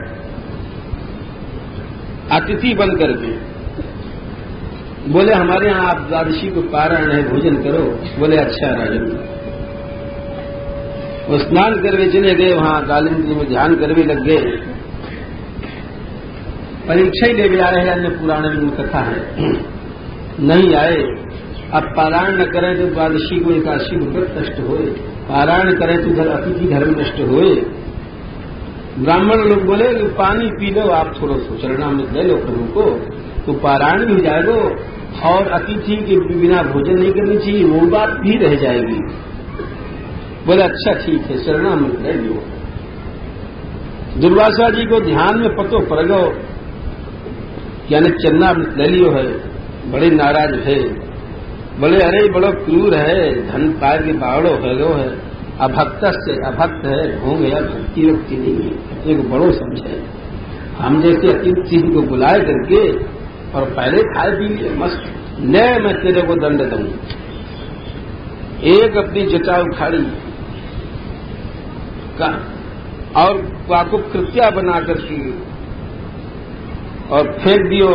अतिथि बन करके बोले हमारे यहाँ आप द्वादशी को पारायण है, भोजन करो। बोले अच्छा राजन। वो स्नान करके चले गए, वहां कालिंदी जी में ध्यान करके लग गए। परीक्षा ही ले जा रहे हैं, अन्य पुराण में कथा है, नहीं आए। अब पारायण न करें तो द्वादशी को एकादशी को व्रत नष्ट होए, पारायण करें तो इधर अतिथि धर्म नष्ट होए। ब्राह्मण लोग बोले कि पानी पी लो आप, थोड़ा सा चरणामृत ले लो प्रभु को, तो पारायण भी हो जाएगा और अतिथि के बिना भोजन नहीं करनी चाहिए, वो बात भी रह जाएगी। बोले अच्छा ठीक है, चरणामृत ले लो। दुर्वासा जी को ध्यान में पतो पड़ गो क्या ने चरणामृत ले लियो है, बड़े नाराज है। बोले अरे बड़ो क्रूर है, धन पार के बावड़ो है गो है, अभक्त से अभक्त है, हो गया, भक्ति वक्ति नहीं है, एक बड़ो समझे। हम जैसे अतिथि को बुलाए करके और पहले खाए पी लिए मस्त, ले मैं तेरे को दंड दूं। एक अपनी जटा उखाड़ी का और वाको कृत्या बना करके और फेंक दियो,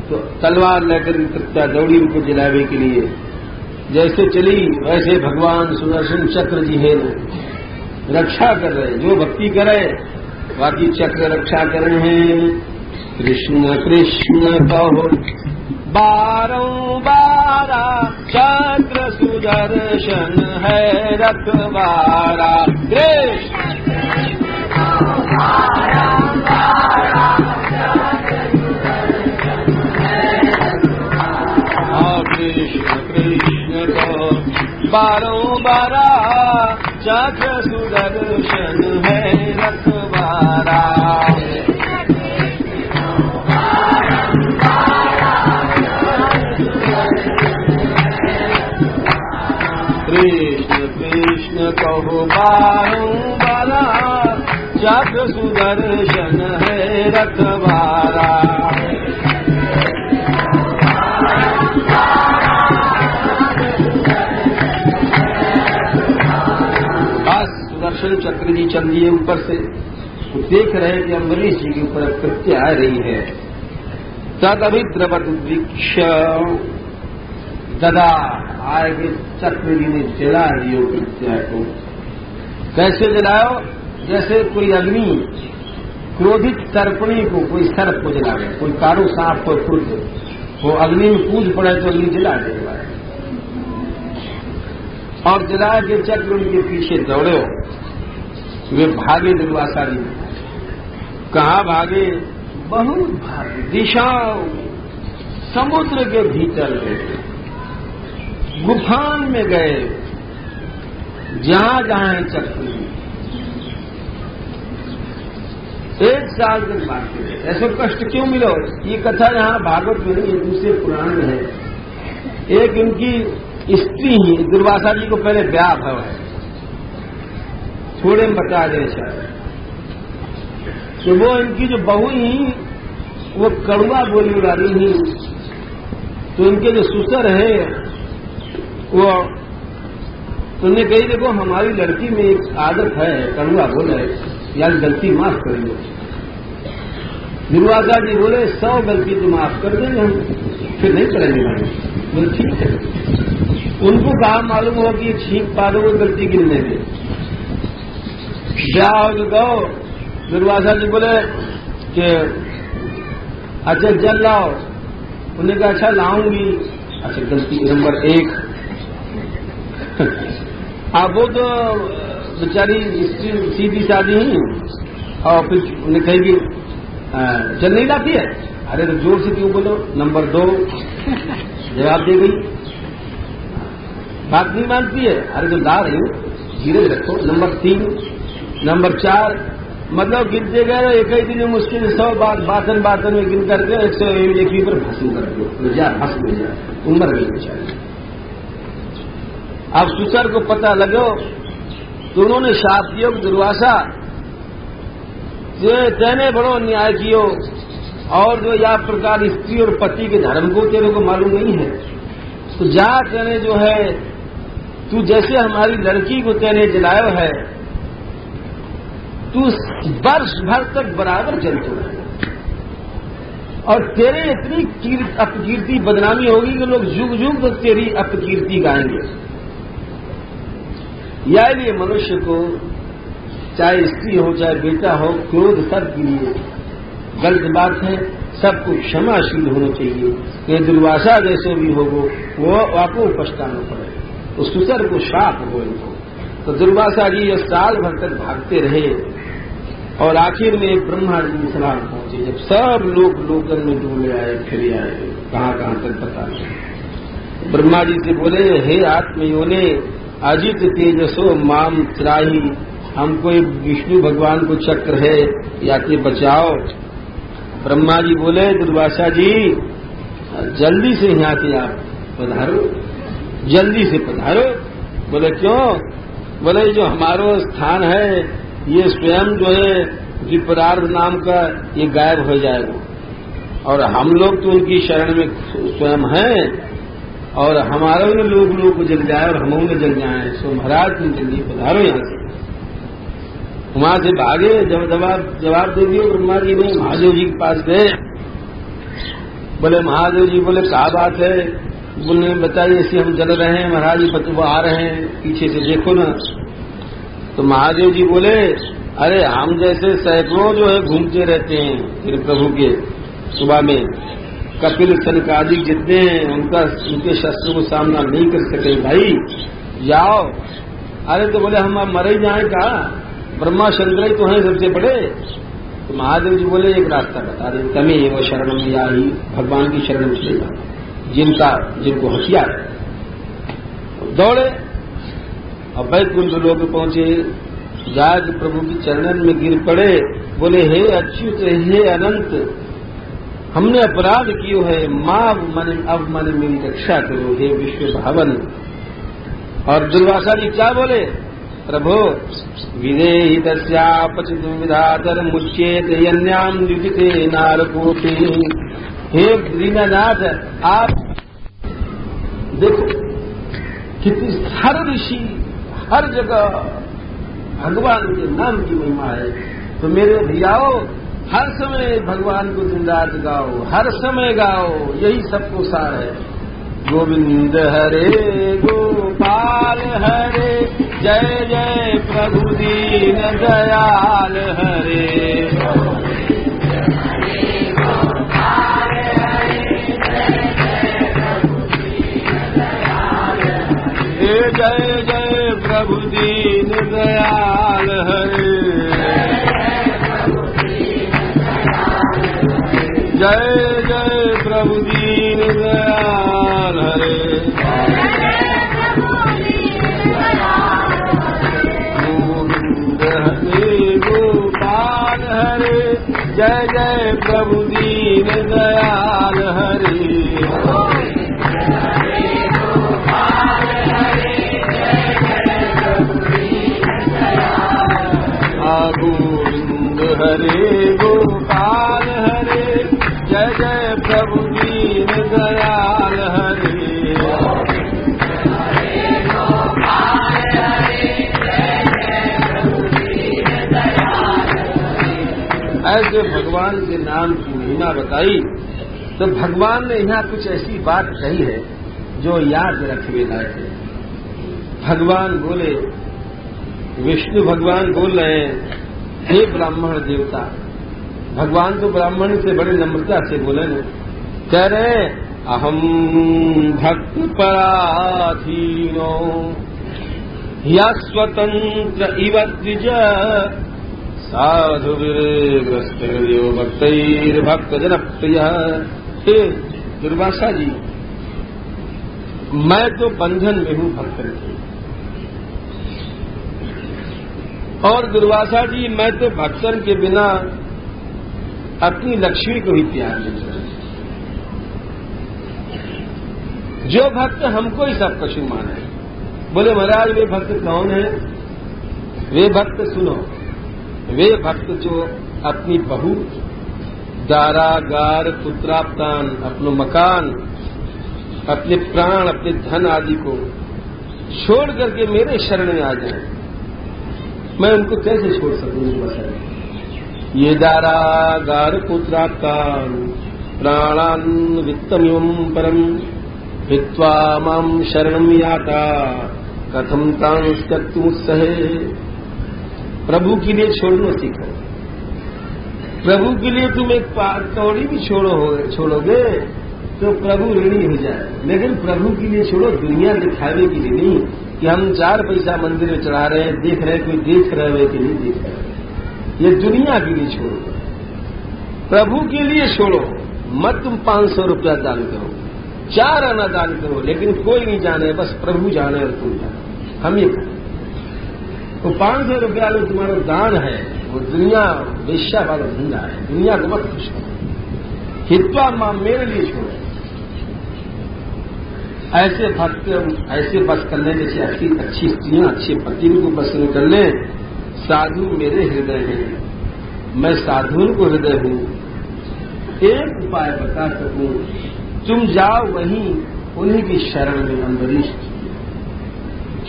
तो तलवार लेकर कृत्या दौड़ी उनको जलावे के लिए। जैसे चली वैसे भगवान सुदर्शन चक्र जी है रक्षा कर रहे, जो भक्ति करे बाकी चक्र रक्षा कर रहे हैं। कृष्ण कृष्ण कहो बारंबारा, चक्र सुदर्शन है रखवारा। कृष्ण कृष्ण कहो बारंबारा, चक्र सुदर्शन है रखवारा। कृष्ण कृष्ण कहो बारंबारा, चक्र सुदर्शन है रखवारा। सुदर्शन चक्र जी चल दिए ऊपर से, तो देख रहे हैं कि अम्बरीश जी के ऊपर कृत्य आ रही है। तद अभिद्रवत वृक्ष ददा, आगे चक्र जी ने जला दियो कृत्या को। कैसे जलाओ? जैसे कोई अग्नि क्रोधित सर्पणी को, कोई सर्प को जला गया, कोई कारो सांप को क्रोध, वो अग्नि में कूद पड़े तो अग्नि जला देगा। और जला के चक्र उनके पीछे दौड़े, वे भागे दुर्वासा जी। कहाँ भागे? बहुत भागे, दिशाओं समुद्र के भीतर गए, गुफान में गए, जहां जहां है चक्र। एक साल तक भागते। ऐसे कष्ट क्यों मिलो? ये कथा यहाँ भागवत में नहीं, दूसरे पुराण में है। एक इनकी स्त्री ही, दुर्वासा जी को पहले ब्याह भव है, थोड़े में बता दे शायद, तो वो इनकी जो बहू ही वो कड़वा बोली वाली ही, तो इनके जो सुसर है वो तुमने कही देखो हमारी लड़की में एक आदत है कड़वा बोले, यार गलती माफ कर लो। दुर्वासा जी बोले 100 गलती तो माफ कर देंगे हम, फिर नहीं करेंगे भाई। बोले ठीक है। उनको कहा मालूम हो कि छींक पादों को गलती गिनने के ब्याह हो गो। दुर्वासा जी बोले कि अच्छा जल लाओ। उन्होंने कहा अच्छा लाऊंगी। अच्छा गलती नंबर 1। अब वो तो बेचारी सीधी सादी ही, और फिर उन्हें कहेगी जल नहीं लाती है। अरे तो जोर से क्यों बोलो। नंबर 2 जवाब दे गई, बात नहीं मानती है। अरे तो ला रही हूँ, धीरे रखो। नंबर 3, नंबर 4, मतलब गिनते गए। एक ही दिन में मुश्किल 100 बातन में गिन करके 101 पर भस्म कर दो, जा भस्म हो जाए, उम्र गई बेचारी। अब सुसर को पता लगो तो उन्होंने शाप दियो दुर्वासा, तेने बड़ो अन्याय कियो, और जो या प्रकार स्त्री और पति के धर्म को तेरे को मालूम नहीं है, तो जा तेने जो है तू जैसे हमारी लड़की को तेने जलायो है, तू वर्ष भर तक बराबर जलते रहे। और तेरे इतनी अपकीर्ति बदनामी होगी कि लोग युग युग तक तेरी अपकीर्ति गाएंगे। या लिए मनुष्य को चाहे स्त्री हो चाहे बेटा हो, क्रोध सबके लिए गलत बात है, सबको क्षमाशील होना चाहिए। ये दुर्वासा जैसे भी हो वो आपको पछताना पड़े, तो सुसर को शाप हो इनको। तो दुर्वासा जी ये साल भर तक भागते रहे और आखिर में ब्रह्मा जी की सलाह पहुंचे। जब सब लोग लोकन में डोले आए फिर आए, कहां कहां तक पता नहीं। ब्रह्मा जी से बोले, हे आत्मयोने अजित तेजसो माम त्राही, हमको विष्णु भगवान को चक्र है, या के बचाओ। ब्रह्मा जी बोले, दुर्वासा जी जल्दी से यहाँ से आप पधारो, जल्दी से पधारो। बोले क्यों? बोले जो हमारो स्थान है ये स्वयं जो है विपरार्ध नाम का ये गायब हो जाएगा, और हम लोग तो उनकी शरण में स्वयं हैं, और हमारा भी लोग को जल जाए और हम जल जाए। सो महाराज तुम जल्दी पधारो यहाँ से। वहां से भागे, जब जवाब दे दिए ब्रह्मा जी ने, महादेव जी के पास गए। बोले महादेव जी, बोले क्या बात है? बोले बताइए, ऐसे हम जल रहे हैं महाराज जी, वो आ रहे हैं पीछे से, देखो ना। तो महादेव जी बोले, अरे हम जैसे सैकड़ों जो है घूमते रहते हैं फिर प्रभु के सुबह में, कपिल सनकादिक जितने हैं उनके शस्त्र को सामना नहीं कर सके, भाई जाओ। अरे तो बोले हम मरे ही जाए का, ब्रह्मा शंकर ही तो हैं सबसे बड़े। तो महादेव जी बोले, एक रास्ता बता दे, तमें वो शरण में या ही भगवान की शरण में चले जाओ, जिनको हथियार है। दौड़े और वैकुंठ लोक पहुंचे, जाग प्रभु की चरणन में गिर पड़े। बोले, हे अच्युत, हे अनंत, हमने अपराध कियो है, मां अब मन मेरी रक्षा करो, हे विश्व भावन। और दुर्वासा जी क्या बोले? प्रभो विदेहि तस्यापचित विधातर मुच्येत यन्याम द्विजिते नारकोटि। हे दीनानाथ, आप देखो कितनी हर ऋषि हर जगह भगवान के नाम की महिमा है, तो मेरे भैयाओ हर समय भगवान को दिन रात गाओ, हर समय गाओ, यही सबको सार है। गोविंद हरे गोपाल हरे, जय जय प्रभु दीन दयाल हरे। जय जय प्रभु दीन दयाल हरे, जय जय प्रभु दीन दयाल हरे। गोविंद हरे गोपाल हरे, जय जय प्रभु दीन दयाल हरे। गोविंद हरे गोपाल हरे, जय जय प्रभु दीन दयाल हरे। ऐसे भगवान के नाम की महिमा बताई, तो भगवान ने यहाँ कुछ ऐसी बात कही है जो याद रखने लायक है। भगवान बोले, विष्णु भगवान बोल रहे हैं, हे ब्राह्मण देवता। भगवान तो ब्राह्मण से बड़े नम्रता से बोले न, कह रहे अहम भक्त पराधीनो या स्वतंत्र इव द्विज साधु विग्रस्त भक्त जनप्रिय। हे दुर्वासा जी, मैं तो बंधन में हूं भक्तन की, और दुर्वासा जी मैं तो भक्तन के बिना अपनी लक्ष्मी को ही प्यार नहीं करता। जो भक्त हमको ही सब कछु माने। बोले महाराज वे भक्त कौन है? वे भक्त सुनो, वे भक्त जो अपनी बहू, दारागार, पुत्राप्तान, अपनो मकान, अपने प्राण, अपने धन आदि को छोड़ करके मेरे शरण में आ जाए, मैं उनको कैसे छोड़ सकूं? ये दारागार, पुत्राप्तान, प्राणान् वित्तमिमं परम् हित्वा मां शरणं याता कथम तांस त्यक्तुमुत्सहे। प्रभु के लिए छोड़ना सीखो। प्रभु के लिए तुम एक कौड़ी भी छोड़ोगे तो प्रभु ऋणी हो जाए, लेकिन प्रभु के लिए छोड़ो, दुनिया दिखावे के लिए नहीं कि हम 4 पैसा मंदिर में चढ़ा रहे हैं, देख रहे हैं कोई देख रहे हो कि नहीं देख रहे। ये दुनिया के लिए छोड़ो, प्रभु के लिए छोड़ो। मत तुम 500 रुपया दान करो, 4 आना दान करो, लेकिन कोई नहीं जाने, बस प्रभु जाने और तुम जाने, हम ये करें। तो 500 रुपया जो तुम्हारा दान है वो दुनिया वेश्या वाला धंधा है, दुनिया को मत खुश करो। हित्वा मां मेरे लिए छोड़ो। ऐसे भक्त ऐसे बस कर ले जैसे अच्छी स्त्रियां अच्छे पति को पसंद कर ले। साधु मेरे हृदय हैं, मैं साधुओं को हृदय हूं। एक उपाय बता सकूं, तुम जाओ वहीं उन्हीं की शरण में अम्बरीश,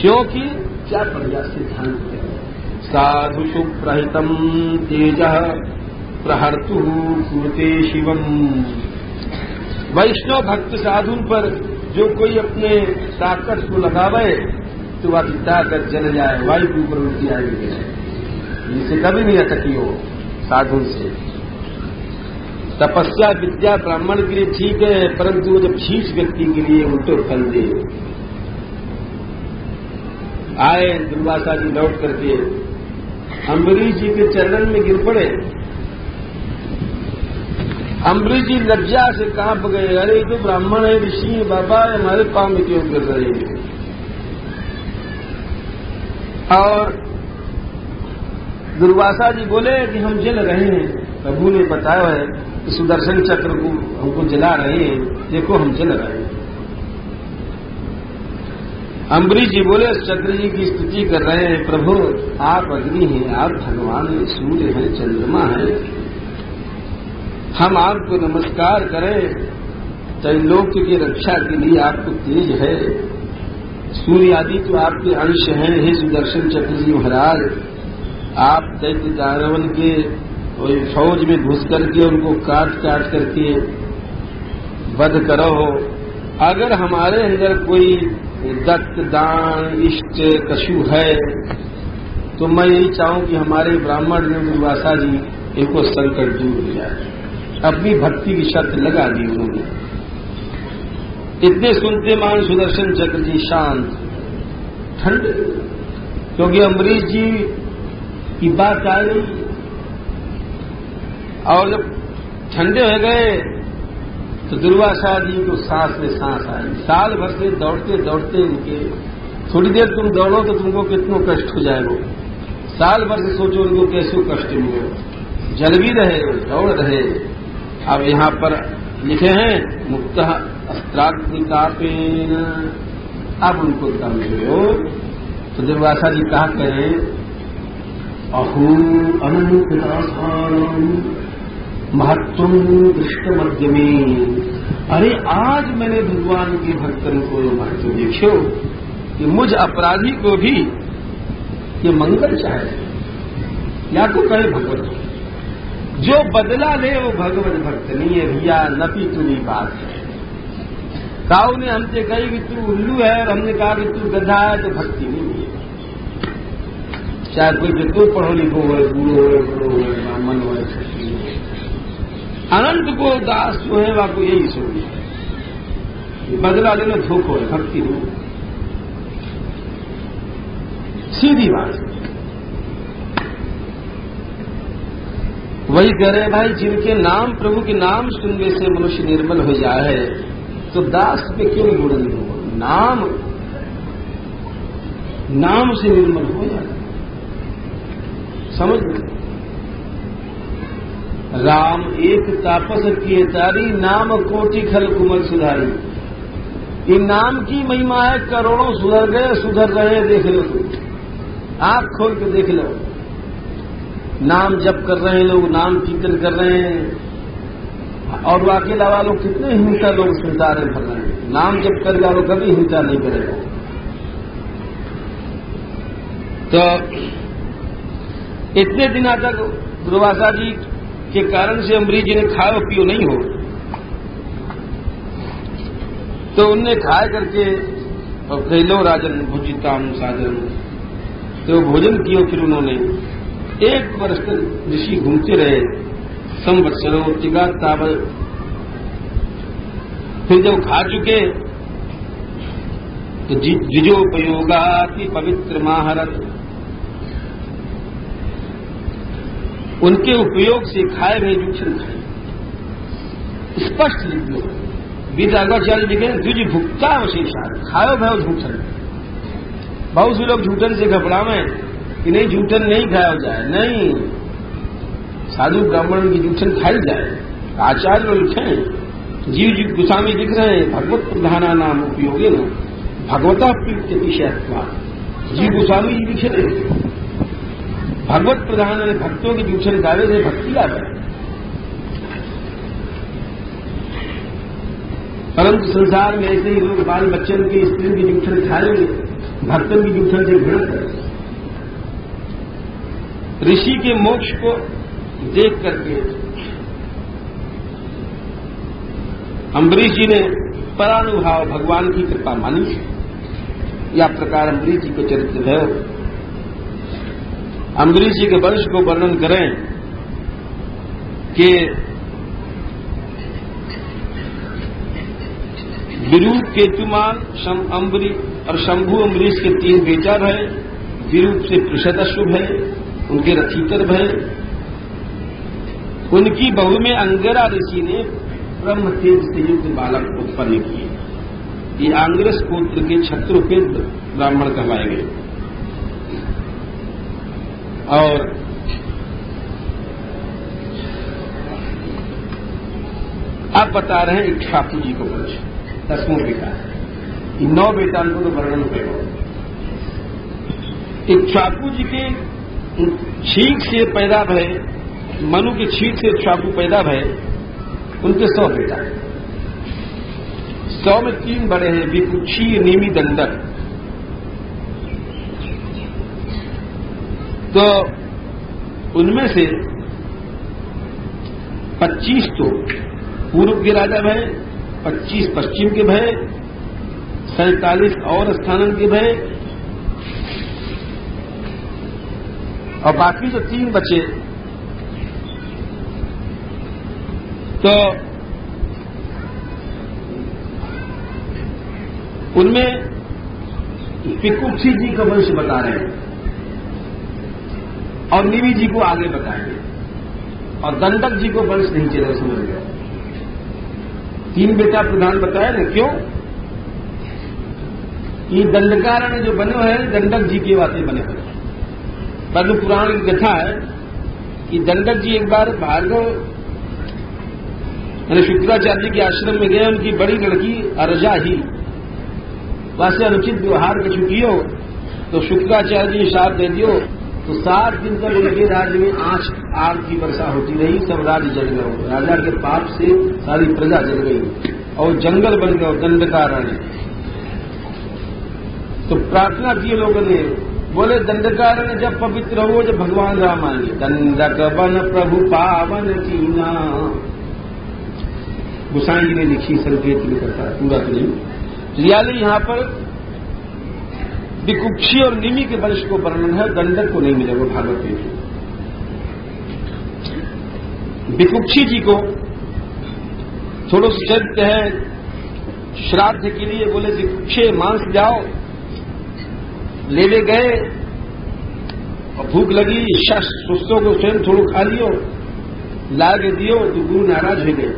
क्योंकि क्या बढ़िया सिद्धांत है। साधु सुप्रहितम तेज प्रहर्तु कुरुते शिवम। वैष्णव भक्त साधु पर जो कोई अपने ताकत को लगावे तो वह ताकत जल जाए, वायु के ऊपर उनकी आएगी, इसे कभी नहीं अटकी हो साधु से। तपस्या विद्या ब्राह्मण के लिए ठीक है, परंतु जब शीश व्यक्ति के लिए उल्टो फल दे। आए दुर्वासा जी लौट करके अम्बरीश जी के चरण में गिर पड़े। अम्बरीश जी लज्जा से कांप गए, अरे ये तो ब्राह्मण है, ऋषि है, बाबा हमारे पांव में क्यों गिर रहे हैं। और दुर्वासा जी बोले कि हम जल रहे हैं, प्रभु ने बताया है कि सुदर्शन चक्र को हमको जला रहे हैं, देखो हम जल रहे हैं। अम्बरीश जी बोले चक्र जी की स्तुति कर रहे हैं, प्रभु आप अग्नि हैं, आप भगवान हैं, सूर्य हैं, चंद्रमा है, हम आपको नमस्कार करें। त्रैलोक्य की रक्षा के लिए आपको तेज है, सूर्य आदि तो आपके अंश हैं। हे सुदर्शन चक्र जी महाराज, आप दैत्य दानवन के फौज में घुस करके उनको काट काट करके वध करो। अगर हमारे अंदर कोई दत्त दान इष्ट कशु है तो मैं यही चाहूं कि हमारे ब्राह्मण दुर्वासा जी इनको संकट दूर हो जाए। अपनी भक्ति की शर्त लगा दी उन्होंने। इतने सुनते मान सुदर्शन चक्र जी शांत ठंडे, क्योंकि अम्बरीश जी की बात आ गई। और जब ठंडे हो गए तो दुर्वासा जी को सांस में सांस आई। साल भर से दौड़ते दौड़ते उनके, थोड़ी देर तुम दौड़ो तो तुमको कितना कष्ट हो जाएगा, साल भर से सोचो उनको कैसे कष्ट मिले, जल भी रहे दौड़ रहे। अब यहाँ पर लिखे हैं मुक्त अस्त्राग्निकापेन, अब उनको दम लो। तो दुर्वासा जी कहा करें, अहो अनंत महत्वम दृष्ट मध्य में। अरे आज मैंने भगवान के भक्तन को महत्व देखो कि मुझ अपराधी को भी ये मंगल चाहे, या तो कहे भगवत, जो बदला ले वो भगवत भक्त नहीं है भैया, नपी तुरी बात है। काऊ ने हमसे कही कि तू उल्लू है और हमने कहा कि तू गधा है, तो भक्ति नहीं है। चाहे कोई जितने पढ़ो लिखो हो, बूढ़ो हो, बड़ो हो, ब्राह्मण हो, अनंत को दास जो है वह को यही सोच है, बदला लेना धोखो है, भक्ति नहीं। सीधी बात वही कह रहे भाई, जिनके नाम प्रभु के नाम सुनने से मनुष्य निर्मल हो जाए तो दास पे क्यों गुण नहीं होगा। नाम से निर्मल हो जाए, समझ लो। राम एक तापस किए तारी, नाम कोटि खल कुमल सुधारी। ये नाम की महिमा है, करोड़ों सुधर गए, सुधर रहे, देख लो तुम, आंख खोल के देख लो। नाम जप कर रहे हैं लोग, नाम कीर्तन कर रहे हैं, और बाकी अलावा लोग कितने हिंसा लोग संसार में भर रहे हैं। नाम जप कर वालों कभी हिंसा नहीं करेगा। तो इतने दिन तक दुर्वासा जी के कारण से अम्बरीश जी ने खाओ पियो नहीं हो, तो उनने खाए करके और कैलो राजन भुजिताम साजन, तो भोजन किया। फिर उन्होंने 1 वर्ष तक ऋषि घूमते रहे, संवत्सरों चिगा तावल। फिर जब खा चुके तो जिजोपयोगाति पवित्र महारथ, उनके उपयोग से खाए हुए जूठन खाए। स्पष्ट लिख लो, गीताचार्य लिखे द्विज भुक्ता अवशेषा, खाओ भाव झूठन। बहुत से लोग झूठन से घबरावे कि नहीं झूठन नहीं खाया जाए, नहीं, साधु ब्राह्मण की जूठन खाई जाए। आचार्य लिखे, जीव गोस्वामी लिख रहे हैं भगवत प्रधाना नाम उपयोगी न भगवता प्रीति विषयत्वा। जीव गोस्वामी जी लिखे रहे भगवत प्रधान ने भक्तों की जूठन गावे से भक्ति आ गए। परंतु संसार में ऐसे ही लोग बाल बच्चन की स्त्री की जूठन खा लेंगे, भक्तों की जूठन से घृणा करें। ऋषि के मोक्ष को देख करके अम्बरीश जी ने परानुभाव भगवान की कृपा मानी। या प्रकार अम्बरीश जी को चरित्र है। अम्बरीश जी के वंश को वर्णन करें कि विरूप केतुमान अम्बरीश और शंभु अम्बरीश के 3 बेटा रहे। विरूप से पृषदश्व है, उनके रथितर भय। उनकी बहू में अंगिरा ऋषि ने ब्रह्म तेज से युक्त बालक उत्पन्न किए। ये आंगिरस गोत्र के क्षत्रुपेद ब्राह्मण कहलाए गए। और अब बता रहे हैं इक्ष्वाकु जी को वंश, 10वां बेटा। 9 बेटा को तो वर्णन करो। इक्ष्वाकु जी के छींक से पैदा भय, मनु के छींक से इक्ष्वाकु पैदा भय। उनके 100 बेटा है। 100 में 3 बड़े हैं, विकुक्षी, नीमी, दंडक। तो उनमें से 25 तो पूर्व के राजा भय, 25 पश्चिम के भय, 47 और स्थानन के भय, और बाकी जो 3 बचे तो उनमें विकुक्षी जी का वंश बता रहे हैं और निमी जी को आगे बताएंगे, और दंडक जी को वंश नहीं चले, समझ गए। 3 बेटा प्रधान बताया ना, क्यों? ये दंडकारण्य जो बने हुए हैं दंडक जी की बातें बने हुए। पद्म पुराण की कथा है कि दंडक जी एक बार भार्गव मैंने शुक्राचार्य के आश्रम में गए। उनकी बड़ी लड़की अरजा ही वहां से अनुचित व्यवहार कर चुकी हो, तो शुक्राचार्य जी शाप दे दियो। तो 7 दिन तक उनके राज्य में आग की वर्षा होती रही, सब राज्य जल गए। राजा के पाप से सारी प्रजा जल गई और जंगल बन गया दंडकारण्य। तो प्रार्थना की लोगों ने, बोले दंडकारण्य जब पवित्र हो जब भगवान राम आएंगे। दंडक बन प्रभु पावन कीना, गोसाई जी ने लिखी, संकेत में करता है पूरा तो नहीं। रियाली यहां पर विकुक्षी और निमी के वंश को वर्णन है, दंडक को नहीं मिलेगा भागवत में। विकुक्षी जी को थोड़ा सा चरित्र है। श्राद्ध के लिए बोले विकुक्षे मांस जाओ, लेवे गए और भूख लगी, सुस्तों को स्वयं थोड़ा खा लियो, लागे दियो तो गुरु नाराज हो गए,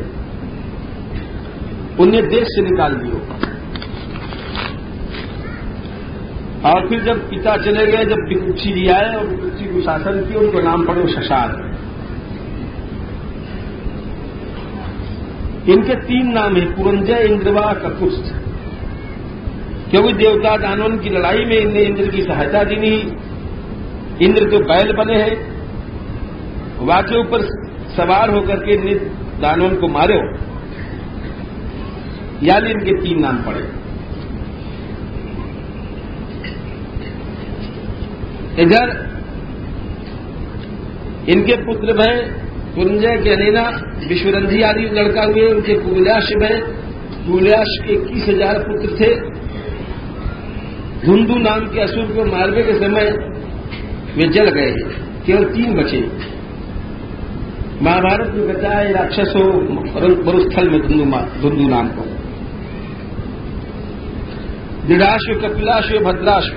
उन्हें देश से निकाल दियो। और फिर जब पिता चले गए, जब विकुक्षी जी आए और विकुक्षी को शासन किया, उनको नाम पड़ो शशार। इनके 3 नाम है, पुरंजय, इंद्रवा, ककुत्स्थ। क्योंकि देवता दानवन की लड़ाई में इनने इंद्र की सहायता दी नहीं। इंद्र तो बैल बने हैं, वहां के ऊपर सवार होकर के इनने दानवन को मारो, यानी इनके 3 नाम पड़े। इधर इनके पुत्र भय पुरंजय के अनेना, विश्वरंधी आदि लड़का हुए, उनके पूर्वजाश भय कुल्याश के 21,000 पुत्र थे। धुंधु नाम के असुर को मारने के समय वे जल गए, केवल 3 बचे। महाभारत में बताया राक्षस हो मरुस्थल में धुंधु नाम को। दृढ़ाश्व, कपिलाश्व, भद्राश्व।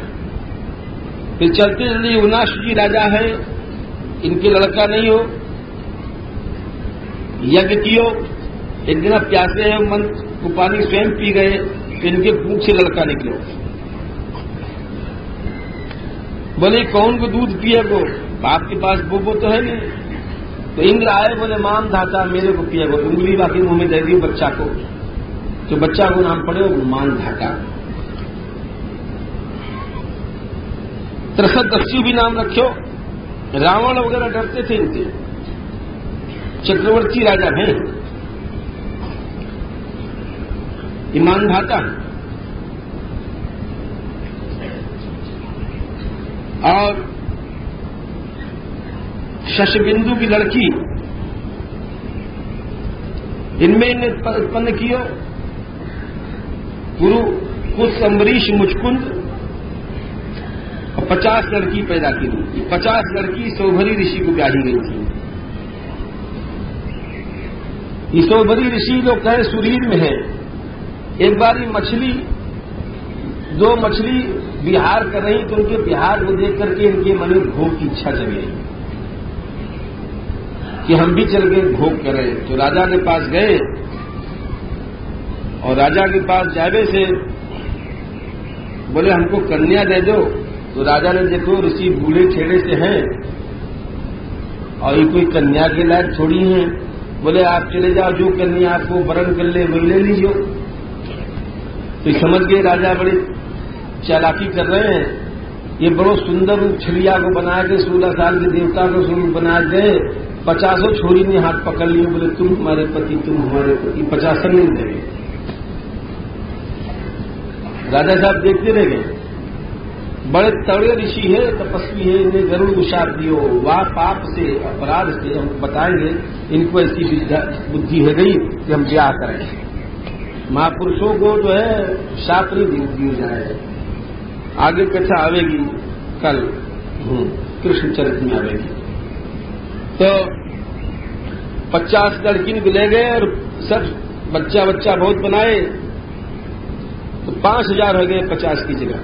फिर चलते चलते युवनाश्व जी राजा है, इनके लड़का नहीं हो। यज्ञ कियो, एक दिन प्यासे हैं, मन को पानी स्वयं पी गए, इनके मुख से लड़का निकलो। बोले कौन को दूध पिए को, बाप के पास बोबो तो है नहीं। तो इंद्र आए, बोले माम धाता मेरे को पिए को। उंगली बाकी मुंह में दे दी बच्चा को, तो बच्चा को नाम पड़े मान धाता। 63 भी नाम रखो। रावण वगैरह डरते थे इनसे, चक्रवर्ती राजा हैं, ईमान धाता है। और शशबिंदु की लड़की, इनमें इन्हें उत्पन्न कियो। गुरु कुश, अम्बरीश, मुचकुंद और 50 लड़की पैदा की। 50 लड़की सौभरी ऋषि को ब्याही गई थी। ये सौभरी ऋषि जो कहे सुरीर में है। एक बार ये मछली, 2 मछली विहार कर रही, तो उनके विहार को देख करके इनके मन में भोग की इच्छा जग गई कि हम भी चल के भोग करें। तो राजा के पास गए, और राजा के पास जावे से बोले हमको कन्या दे दो। तो राजा ने देखो ऋषि बूढ़े ठेड़े से हैं, और ये कोई कन्या के लायक थोड़ी हैं। बोले आप चले जाओ, जो कन्या आपको वरण कर ले वही ले लीजिए। तो समझ गए राजा बड़े चालाकी कर रहे हैं। ये बड़ो सुंदर छलिया को बना के 16 साल के देवता को स्वरूप बना गए। 50 छोरी ने हाथ पकड़ लिए, बोले तुम हमारे पति, तुम हमारे पति। 50 नहीं देंगे। राजा साहब देखते रह गए। बड़े तगड़े ऋषि है, तपस्वी है, इन्हें जरूर विचार दियो। वाह पाप से, अपराध से हम बताएंगे, इनको ऐसी बुद्धि है गई कि हम ब्याह करें। महापुरुषों को जो है शाप नहीं दिए जाए। आगे कथा आवेगी कल, कृष्ण चरित्र में आवेगी। तो 50 लड़की को ले गए और सब बच्चा बच्चा बहुत बनाए, तो 5000 हो गए 50 की जगह।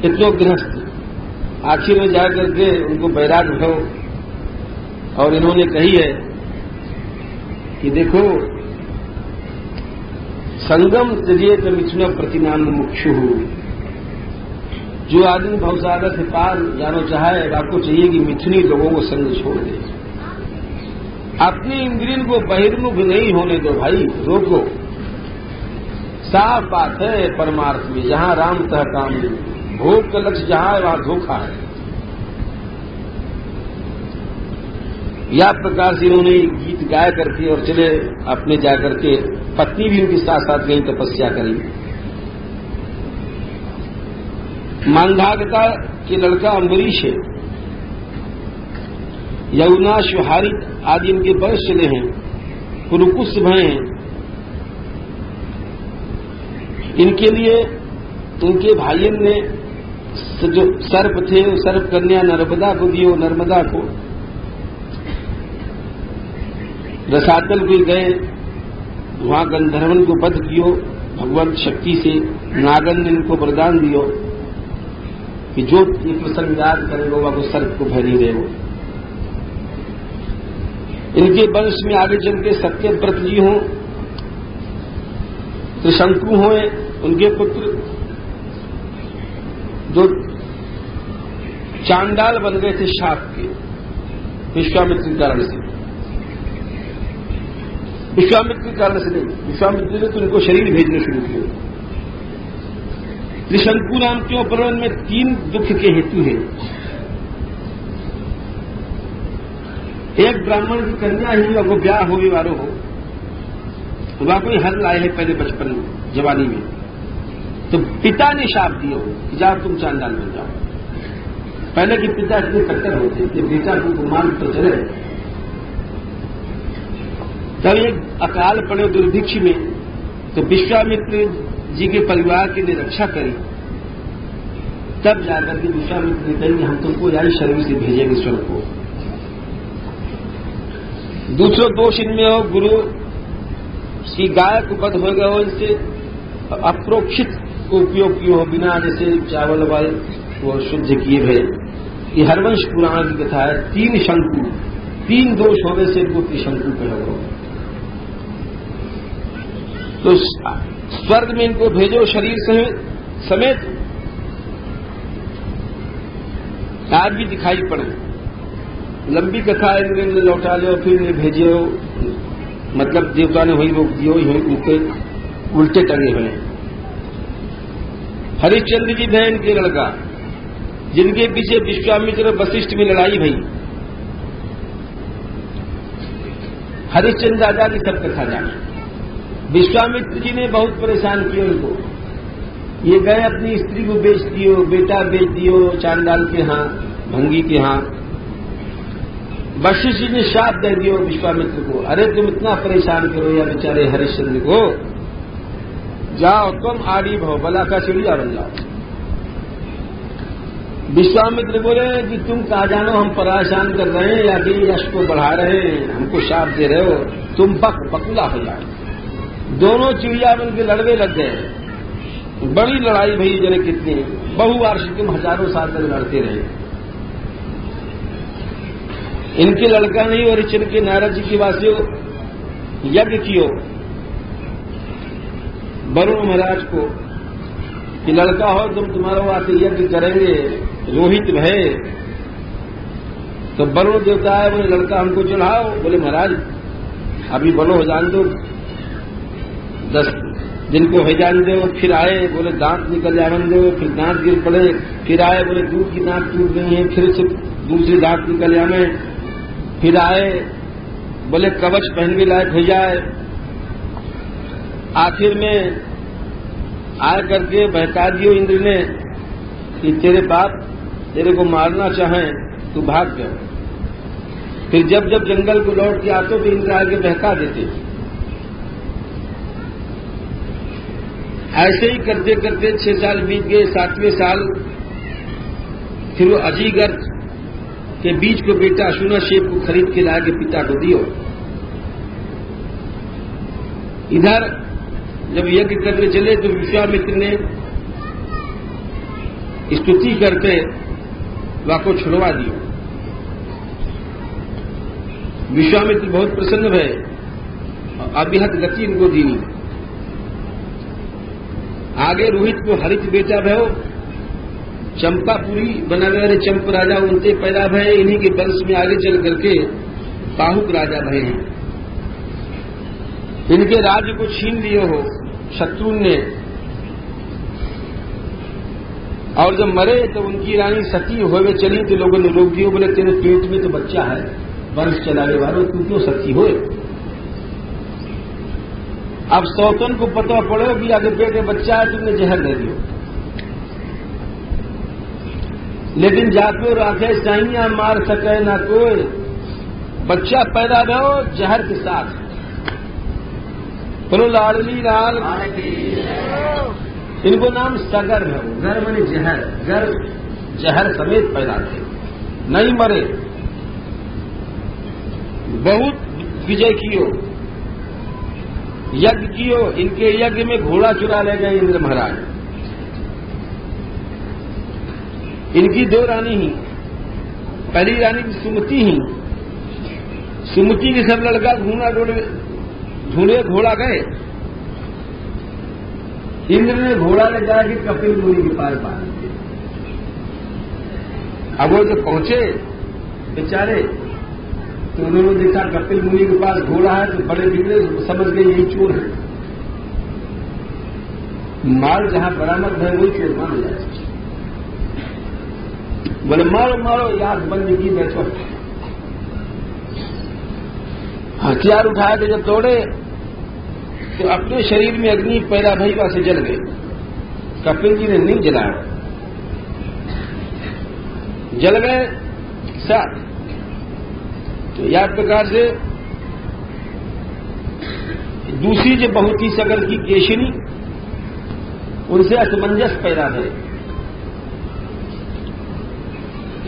इतने गृहस्थ आखिर में जाकर के उनको बैराग हो, और इन्होंने कही है कि देखो संगम त्यजेत मिथुन प्रतिनाम मुक्षु। जो आदमी भवसागर से पार जाना चाहे, आपको चाहिए कि मिथुनी लोगों को संग छोड़ दे। अपनी इंद्रियों को बहिर्मुख नहीं होने दो भाई, रोको। साफ बात है परमार्थ में, जहां राम तह काम नहीं। भोग का लक्ष्य जहां है वहां धोखा है। या प्रकार से उन्होंने गीत गाय करके और चले अपने जाकर के, पत्नी भी उनके साथ साथ गई तपस्या करी। मांधाता के लड़का अम्बरीश है, यमुना शुहारित आदि इनके वंश चले हैं। कुरुकुश भय हैं। इनके लिए उनके भाइयों ने जो सर्प थे, वो सर्प कन्या नर्मदा को दियो। नर्मदा को रसातल भी गए, वहां गंधर्वन को वध कियो। भगवान शक्ति से नागन ने इनको वरदान दियो कि जो ये प्रसंग याद करेगा वो सर्प को भय नहीं देगा। इनके वंश में आगे चल के सत्यव्रत जी हों, त्रिशंकु हुए उनके पुत्र, जो चांडाल बन गए थे शाप के विश्वामित्र के कारण से। विश्वामित्र के कारण से नहीं, विश्वामित्र ने तो उनको शरीर भेजने शुरू किए। त्रिशंकु नाम के उपरण में 3 दुख के हेतु हैं। एक ब्राह्मण की कन्या ही वो ब्याह होने वालों हो, तो वहां कोई हल लाए है पहले बचपन में, जवानी में, तो पिता ने शाप दिया हो कि जाओ तुम चांडाल बन जाओ। पहले के पिता इतने कट्टर होते कि बेटा को मार्ग पर चले, तब एक अकाल पड़े दुर्भिक्ष में, तो विश्वामित्र जी के परिवार की निरक्षा करी। तब जाकर के विश्वामित्र ने कही हम तुमको यानी शरीर से भेजेंगे स्वर्ग को। दूसरा दोष इनमें हो, गुरु की गाय को वध हो गया हो, इनसे अप्रोक्षित उपयोग किए हो, बिना जैसे चावल वाले वो शुद्ध किए भय। ये हरवंश पुराण की कथा है। 3 शंकु, 3 दोष होने से इनको त्रिशंकु कहो। तो स्वर्ग में इनको भेजो शरीर समेत। आज भी दिखाई पड़े, लंबी कथा है, इन्हें लौटा लो फिर इन्हें भेजो, मतलब देवता ने वही रोक दियो, उनके उल्टे टंगे हुए। हरिश्चंद्र जी बहन के लड़का, जिनके पीछे विश्वामित्र और वशिष्ठ में लड़ाई भई। हरिश्चंद्र राजा की सब कथा जाने। विश्वामित्र जी ने बहुत परेशान किया उनको। ये गए अपनी स्त्री को बेच दियो, बेटा बेच दियो चांडाल के हां, भंगी के हां। वशिष्ठ जी ने शाप दे दियो विश्वामित्र को, अरे तुम इतना परेशान करो या बेचारे हरिश्चंद्र को, जाओ तुम आड़ी भव, बला का चिड़िया बन जाओ। विश्वामित्र बोले कि तुम कहा जानो हम परेशान कर रहे हैं या कि यश को बढ़ा रहे हैं, हमको शाप दे रहे हो, तुम बकुला हो जाए। दोनों चिड़िया बन के लड़ने लग गए। बड़ी लड़ाई भई, जने कितनी बहुवार्षिक, हजारों साल तक लड़ते रहे। इनके लड़का नहीं और इनके नारद जी की वासियों यज्ञ कियो वरुण महाराज को कि लड़का हो तुम, तुम्हारा वास्ते यज्ञ करेंगे, रोहित भय। तो वरुण देवता है, बोले लड़का हमको चढ़ाओ। बोले महाराज अभी बड़ो हो जान दो, 10 दिन को हो जान दो। फिर आए, बोले दांत निकल जावन दो, फिर दांत गिर पड़े। फिर आए, बोले दूध की दांत टूट गई है, फिर से दूसरी दांत निकल जाने। फिर आए, बोले कवच पहन के लायक हो जाए। आखिर में आए करके बहका दियो इंद्र ने कि तेरे बाप तेरे को मारना चाहें तू भाग जाओ। फिर जब जब जंगल को लौट के आते तो इंद्र आगे बहका देते। ऐसे ही करते करते 6 साल बीत गए। 7वें साल फिर वो अजीगर के बीच को बेटा अशुनाशेप को खरीद के लाके पिता को दियो। इधर जब यज्ञ करने चले तो विश्वामित्र ने स्तुति करके वाको छुड़वा दियो। विश्वामित्र बहुत प्रसन्न भय, अभिहत गति इनको दी। आगे रोहित को हरित बेटा भयो, चंपापुरी बनाने वाले चंप राजा उनसे पैदा भय। इन्हीं के वंश में आगे चल करके पाहुक राजा भय हैं। इनके राज्य को छीन लिए हो शत्रु ने, और जब मरे तो उनकी रानी सती होवे चली तो लोगों ने रोक दियो, बोले तेरे पेट में तो बच्चा है, वंश चलाने वालों तू क्यों सती होए। अब सौतन को पता पड़ो कि आगे पेट में बच्चा है, तुमने जहर दे दियो। लेकिन जाके राखे साइया मार सके ना कोई, बच्चा पैदा भयो जहर के साथ। बोलो लाडली लाल। इनको नाम सगर है, गर माने जहर, गर जहर समेत पैदा थे, नहीं मरे। बहुत विजय कियो, यज्ञ कियो। इनके यज्ञ में घोड़ा चुरा ले गए इंद्र महाराज। इनकी 2 रानी ही, पहली रानी की सुमति ही। सुमति के सब लड़का ढूंढे घोड़ा गए। इंद्र ने घोड़ा लगा के कपिल मुनि के पास बांध दिया। अब वो जब पहुंचे बेचारे तो उन्होंने देखा कपिल मुनि के पास घोड़ा है, तो बड़े बिगड़े, समझ गए यही चोर है। माल जहां बरामद है वही चोर मान जाए। बोले मारो मारो, याद बंद की बैठो। हथियार उठाए थे, जब तोड़े तो अपने शरीर में अग्नि पैदा भई से जल गए। कपिल जी ने नहीं जलाया, जल गए साथ। तो यह प्रकार से दूसरी जो बहुत ही सगर की केशिनी, उनसे असमंजस पैदा है।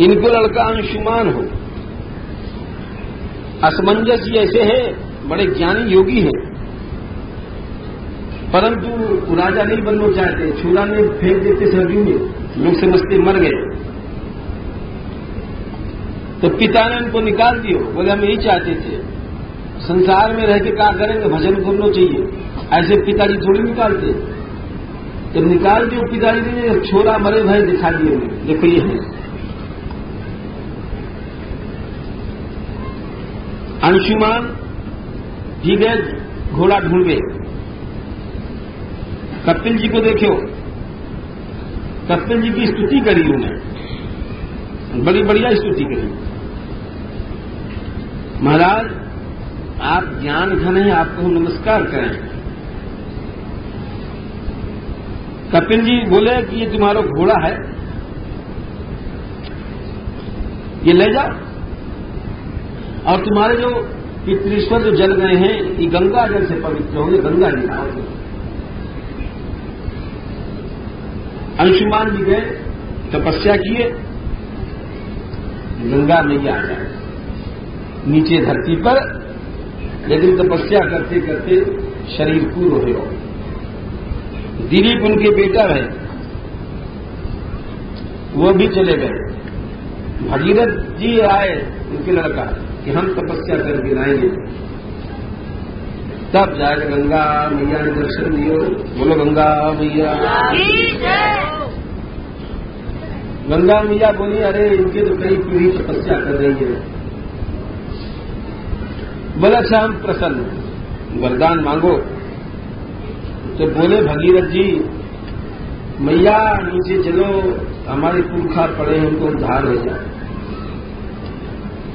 इनको लड़का अंशुमान हो। असमंजस ऐसे है, बड़े ज्ञानी योगी हैं, परंतु राजा नहीं बनना चाहते, छुरा में फेंक देते सरजू में, लोग समझते मर गए। तो पिता ने उनको निकाल दियो, बोले हम यही चाहते थे, संसार में रह के क्या करेंगे, भजन करना चाहिए। ऐसे पिताजी थोड़ी निकालते। जब निकाल दियो पिताजी ने, छोरा मरे भाई दिखा दिए उन्हें, देखो ये है। अंशुमान जी गए घोड़ा ढूंढे, कपिल जी को देखो, कपिल जी की स्तुति करी उन्हें, बड़ी बढ़िया स्तुति करी। महाराज आप ज्ञान घन हैं, आपको नमस्कार करें। कपिल जी बोले कि ये तुम्हारा घोड़ा है, ये ले जाओ, और तुम्हारे जो पितृश्वर जो जल गए हैं, ये गंगा जल से पवित्र होंगे, गंगा जी आओगे। अंशुमान जी गए, तपस्या किए, गंगा मैया आ जाए नीचे धरती पर, लेकिन तपस्या करते करते शरीर पूर्ण हो। दिलीप उनके बेटा रहे, वो भी चले गए। भगीरथ जी आए, उनके लड़का, कि हम तपस्या करके लाएंगे, तब जाकर गंगा मैया ने दर्शन दियो। बोलो गंगा मैया। गंगा मैया बोली, अरे इनके तो कई पीढ़ी तपस्या कर रही है। बोला अच्छा हम प्रसन्न, वरदान मांगो। तो बोले भगीरथ जी, मैया नीचे चलो, हमारे पुरखा पड़े हैं, उनको उद्धार हो जाए।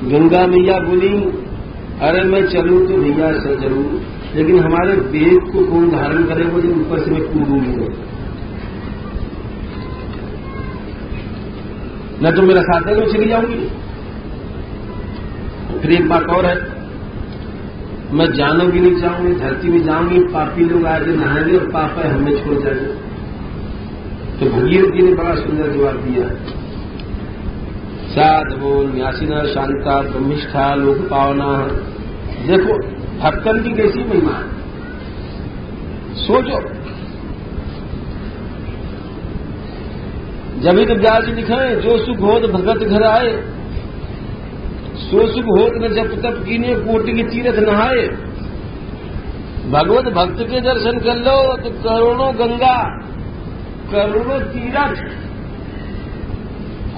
गंगा मैया बोली, अरे मैं चलूं तो भैया से जरूर, लेकिन हमारे वेद को कौन धारण करेगा जो ऊपर से मैं कूदूंगी, न तो मेरा साथ में चली जाऊंगी। फिर एक बात और है, मैं जानू भी नहीं चाहूंगी, धरती में जाऊंगी, पापी लोग आगे नहाएंगे और पाप है हमें छोड़ जाएंगे। तो भगीरथ जी ने बड़ा सुंदर जवाब दिया, साधवो न्यासिना शांता ब्रह्मिष्ठा लोक पावना। देखो भक्तन की कैसी महिमा है, सोचो। जब ही तो व्यास जी दिखाए, जो सुख होत भगत घर आए, सो सुख होत न जप तप कीने, कोटि के तीरथ नहाए। भगवत भक्त के दर्शन कर लो तो करोड़ों गंगा, करोड़ों तीरथ,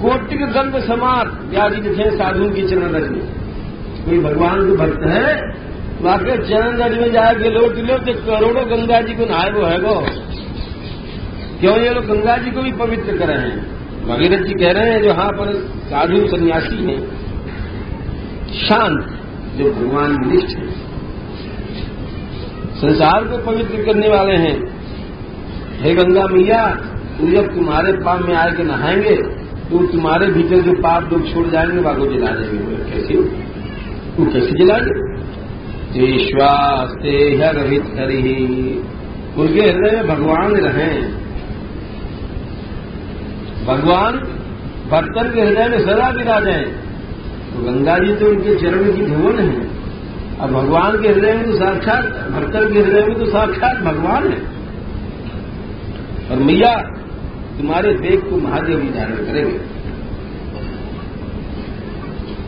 कोटि के गंध समात। व्यास जी दिखे साधु की चरण रज में। कोई भगवान के भक्त है, वाकई चरण रज में जाके लौट लो तो करोड़ों गंगा जी को नहाए वो है गो। क्यों ये लोग गंगा जी को भी पवित्र कर रहे हैं। भगीरथ जी कह रहे हैं जो हाँ पर साधु सन्यासी हैं, शांत, जो भगवान निष्ठ है, संसार को पवित्र करने वाले हैं। हे गंगा मैया, तू जब तुम्हारे पाप में आके नहाएंगे तो तुम्हारे भीतर जो पाप लोग छोड़ जाएंगे वाको जला देंगे। कैसे? तू कैसे जलाएंगे? विश्वास्ते हरित हरि, उनके हृदय में भगवान रहें। भगवान भक्तन के हृदय में सदा विराजें। तो गंगा जी तो उनके चरण की धुवन है, और भगवान के हृदय में तो साक्षात, भक्तन के हृदय में तो साक्षात भगवान है। और मैया तुम्हारे देख को महादेव ही धारण करेंगे।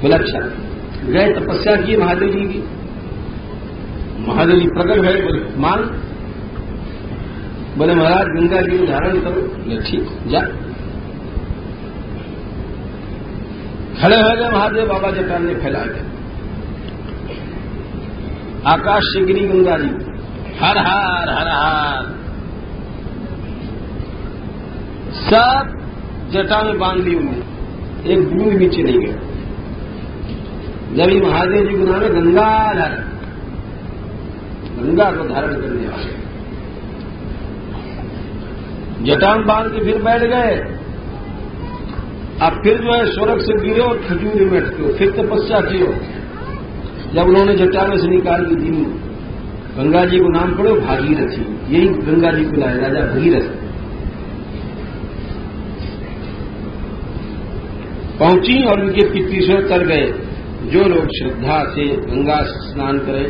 बोला अच्छा, गए तपस्या की महादेव जी की, महादेव जी प्रकट भय, बोले मांग। बोले महाराज गंगा जी को धारण करो। बोले ठीक, जा। खड़े हो गए महादेव, बाबा जटान ने फैला गए। आकाश से गिरी गंगा जी, हर हर हर हर, सब जटा में बांध ली उन्हें, एक बूंद नीचे नहीं गया। जब ही महादेव जी को नाम है गंगाधर, गंगा को धारण करने वाले, जटा में बांध के फिर बैठ गए। अब फिर जो है स्वर्ग से गिरे और खजूर में अटके, फिर तपस्या की। जब उन्होंने जटा में से निकाल दी, गंगा जी को नाम पड़ो भागीरथी, यही गंगा जी को लाए राजा भगीरथ। पहुंची और उनके पितृश्वर तर गए। जो लोग श्रद्धा से गंगा स्नान करें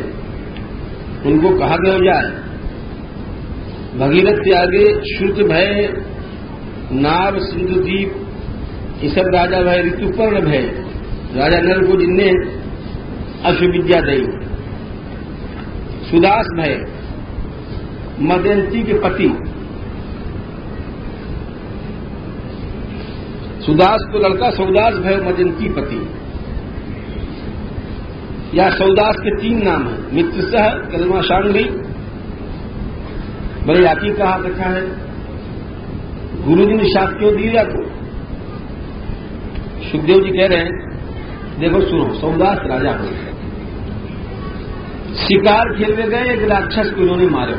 उनको कहा गया जाए। भगीरथ के आगे श्रुत भय, नाव, सिंधुदीप, ये सब राजा भय, ऋतुपर्ण भय, राजा नल को जिनने अश्वविद्या दी, सुदास भय, मदयंती के पति, सुदास को लड़का सौदास भय, मदयंती पति, या सौदास के 3 नाम है, मित्र सह, कलमा शांगी। बड़े आती कहा रखा है, गुरु जी ने शाप क्यों दिया आपको? सुखदेव जी कह रहे हैं, देखो सुनो, सौदास राजा हो गए, शिकार खेलने गए, एक राक्षस को उन्होंने मारे।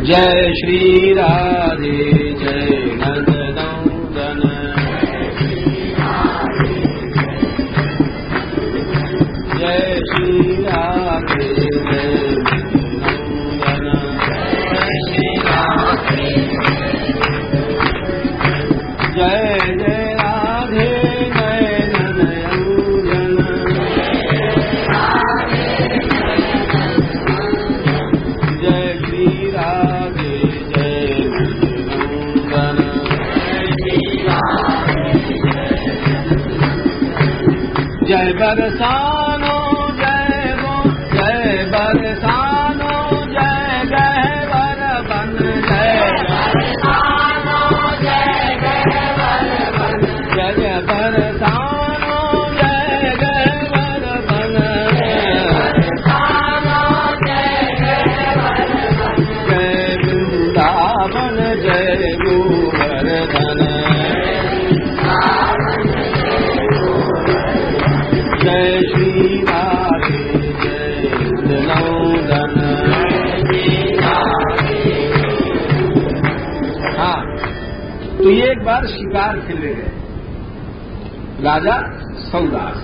जय श्री राधे जय नंदन, जय श्री राधे जय जय जय राधे नयन अंजन, जय श्री राधे जय नंदन, जय बरसानो जय गो, जय बरसानो जय गहवर बन, जय तो ये एक बार शिकार खेलने गए राजा सौदास,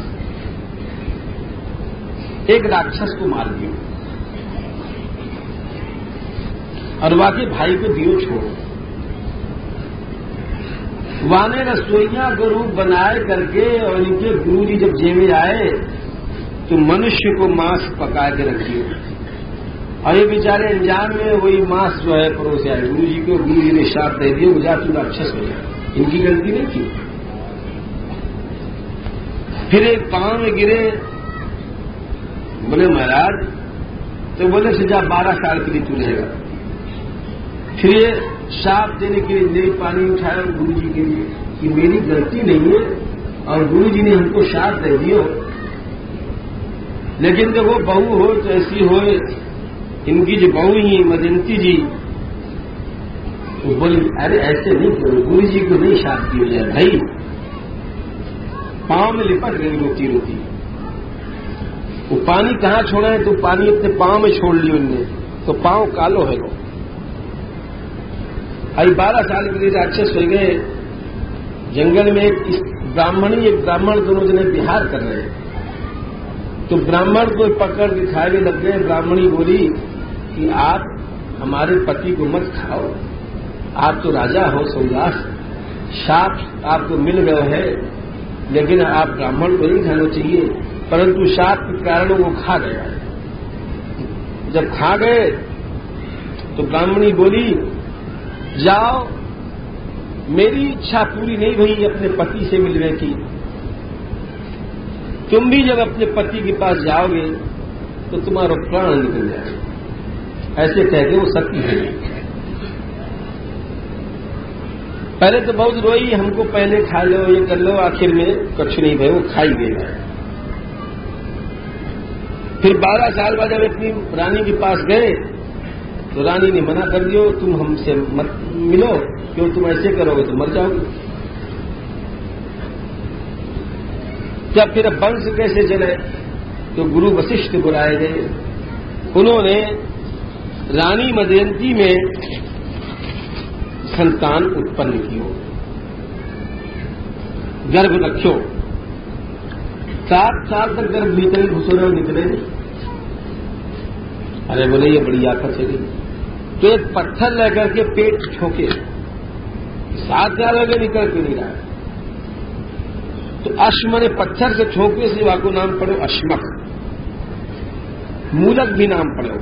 एक राक्षस को मार दिया और वाके भाई को दियो छोड़ो। वाने रसोइया को रूप बनाए करके और इनके गुरु जी जब जेवे आए तो मनुष्य को मांस पका के रखिए, और ये बेचारे अनजान में वही मांस जो है परोसे आए गुरु जी को। गुरु जी ने श्राप दे दिया, गुजा तू राक्षस हो जाए, इनकी गलती नहीं थी। फिर एक पांव में गिरे, बोले महाराज, तो बोले सजा 12 साल के लिए तू रहेगा। फिर ये श्राप देने के लिए मेरी पानी उठाया गुरु जी के लिए कि मेरी गलती नहीं है और गुरु जी ने हमको श्राप दे दियो, लेकिन जब वो बहू हो तो ऐसी हो। इनकी जो बहू ही मदयंती जी तो बोली, अरे ऐसे नहीं करो, गुरु जी को नहीं श्राप दिया जाए भाई। पांव में लिपट गई रोती रोती, वो पानी कहां छोड़ा है तो पानी अपने पांव में छोड़ लिया उनने, तो पांव कालो है वो। अभी 12 साल के लिए राक्षस हो गए। जंगल में एक ब्राह्मणी एक ब्राह्मण दोनों जने विहार कर रहे हैं, तो ब्राह्मण को पकड़ के खाने लग गए। ब्राह्मणी बोली कि आप हमारे पति को मत खाओ, आप तो राजा हो सौदास, शाप आपको मिल गया है, लेकिन आप ब्राह्मण को नहीं खाना चाहिए। परंतु शाप के कारण वो खा गया। जब खा गए तो ब्राह्मणी बोली, जाओ, मेरी इच्छा पूरी नहीं हुई अपने पति से मिलने की, तुम भी जब अपने पति के पास जाओगे तो तुम्हारा प्राण निकल जाएगा। ऐसे कहते वो सती है। पहले तो बहुत रोई, हमको पहले खा लो, ये कर लो, आखिर में कुछ नहीं भाई, वो खाई गई। फिर 12 साल बाद जब अपनी रानी के पास गए तो रानी ने मना कर दियो, तुम हमसे मत मिलो, क्यों तुम ऐसे करोगे तो मर जाओगे। जब फिर वंश कैसे चले तो गुरु वशिष्ठ बुलाए गए। उन्होंने रानी मदयंती में संतान उत्पन्न कियो, गर्भ रखो। 7 साल तक गर्भ भीतर घुसो रहे, निकले नहीं। अरे बोले ये बड़ी आफत है। तो एक पत्थर लेकर के पेट ठोके, 7 साल लगे निकल क्यों नहीं रहा। तो अश्म ने पत्थर से ठोके से वाको नाम पड़ो अश्मक, मूलक भी नाम पड़ो।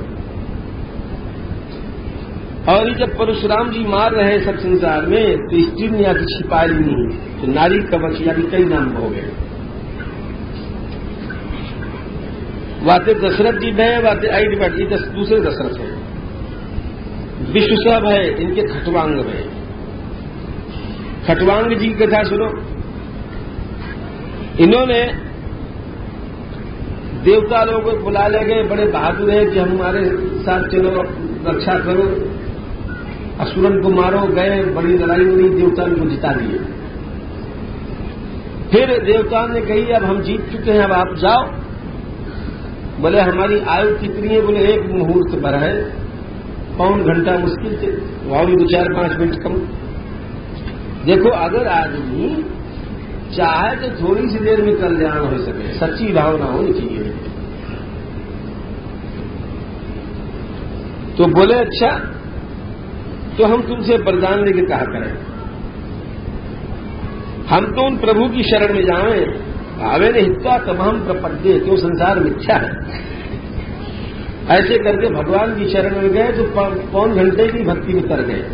और ये जब परशुराम जी मार रहे सब संसार में, तो स्त्री ने आदि छिपाई नहीं, तो नारी कवच या भी कई नाम हो गए। वाते दशरथ जी है, वाते आई बैठी दूसरे दशरथ है, विश्व सब है, इनके खटवांग है। खटवांग जी की कथा सुनो। इन्होंने देवता लोगों को बुला ले गए, बड़े बहादुर है कि हमारे साथ चलो रक्षा करो, असुरन को मारो। गए, बड़ी लड़ाई हुई, देवता ने को जिता दिए। फिर देवता ने कही अब हम जीत चुके हैं, अब आप जाओ। बोले हमारी आयु कितनी है? बोले 1 मुहूर्त भर है, 1 घंटा मुश्किल से, वहां भी 4-5 मिनट कम। देखो अगर आदमी चाहे तो थोड़ी सी देर में कल्याण हो सके, सच्ची भावना होनी चाहिए। तो बोले अच्छा, तो हम तुमसे वरदान लेके कहा करें, हम तो उन प्रभु की शरण में जाएं, भावे ने हित्वा तमाम प्रपद्य, क्यों संसार मिथ्या है। ऐसे करके भगवान की शरण में गए तो 1 घंटे की भक्ति में कर गए।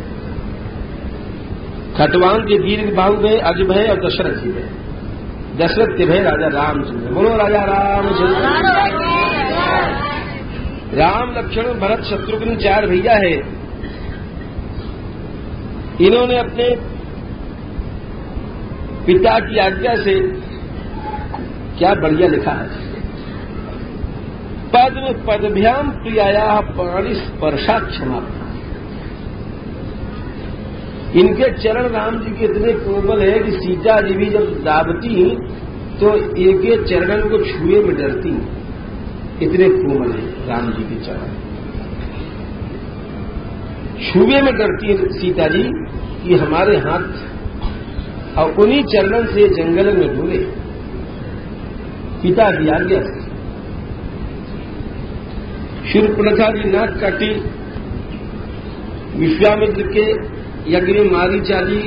खटवांग के दीर्घ बाहु गए, अजभय और दशरथ जी गए। दशरथ के भय राजा रामचंद्र, बोलो राजा रामचंद्र। राम लक्ष्मण भरत शत्रुघ्न 4 भैया है। इन्होंने अपने पिता की आज्ञा से क्या बढ़िया लिखा है, पद्म पदभ्याम प्रियाया पाणी स्पर्शा क्षमा। इनके चरण राम जी के इतने कोमल है कि सीता जी भी जब दाबती तो इनके चरणन को छुए में डरती, इतने कोमल है राम जी के चरण। छुए में डरती सीता जी कि हमारे हाथ, और उन्हीं चरणन से जंगल में ढूंढे पिता की आज्ञा से। शूर्पणखा की नाक काटी, विश्वामित्र के यज्ञ में मारीचा जी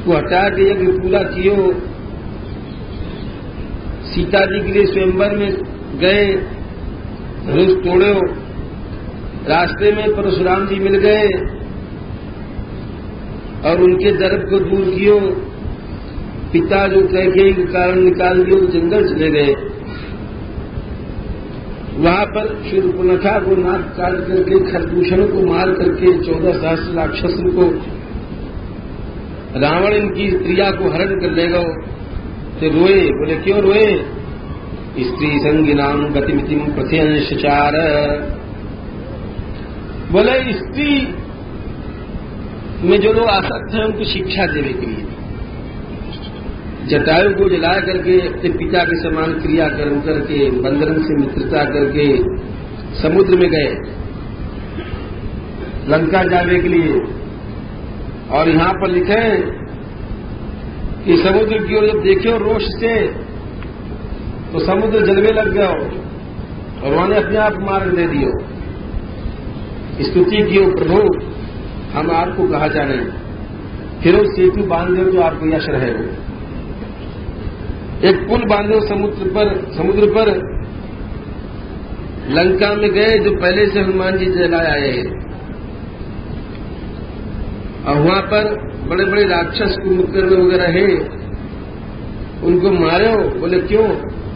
को हटा के यज्ञ पूरा कियो। सीता जी के लिए स्वयंवर में गए, धनुष तोड़ो। रास्ते में परशुराम जी मिल गए और उनके दर्द को दूर कियो। पिता जो कैकेयी के कारण निकाल दिए, जंगल चले गए। वहां पर शूर्पणखा को नाक काट करके, खरदूषण को मार करके 14 सहस्त्र राक्षसों को रावण इनकी प्रिया को हरण कर ले गए। तो रोए, बोले क्यों रोए? स्त्री संगिनाम गतिमितिम प्रत्यंशचार। बोले स्त्री में जो लोग आसक्त हैं उनको शिक्षा देने के लिए जटायु को जला करके अपने पिता के समान क्रिया कर्म करके, बंदरन से मित्रता करके समुद्र में गए लंका जाने के लिए। और यहां पर लिखे कि समुद्र की ओर जब देखे रोष से तो समुद्र जलने लग गया और उन्होंने अपने आप मार्ग दे दियो। स्तुति की प्रभु हम आपको कहा जाने, फिर वो सेतु बांध दो जो आपको यश रहे हो। एक पुल बांधो समुद्र पर लंका में गए, जो पहले से हनुमान जी जलाए आए हैं। और वहां पर बड़े बड़े राक्षस कुंभकर्ण वगैरह हैं, उनको मारो। बोले क्यों?